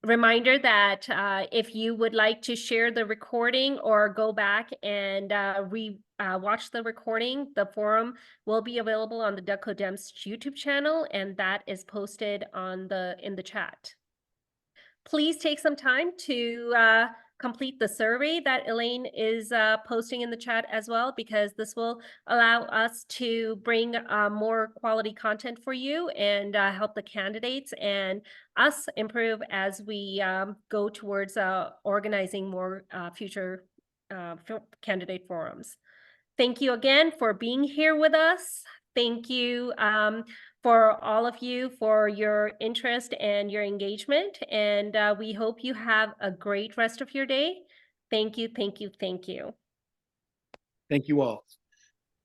Reminder that if you would like to share the recording or go back and watch the recording, the forum will be available on the Doug Dems YouTube channel, and that is posted on in the chat. Please take some time to complete the survey that Elaine is posting in the chat as well, because this will allow us to bring more quality content for you and help the candidates and us improve as we go towards organizing more future candidate forums. Thank you again for being here with us. Thank you for all of you for your interest and your engagement. And we hope you have a great rest of your day. Thank you, thank you, thank you. Thank you all.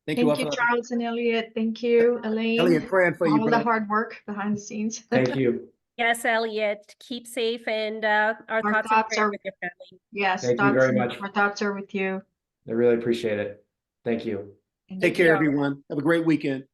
Thank you, Charles and Elliott. Thank you, Elaine. Elliott, praying for you, all the brother. hard work behind the scenes. Thank you. Yes, Elliott, keep safe, and our Our thoughts and thoughts prayers are, with your family. yes, Thank you very much. our thoughts are with you. I really appreciate it. Thank you. Take care, everyone. Have a great weekend.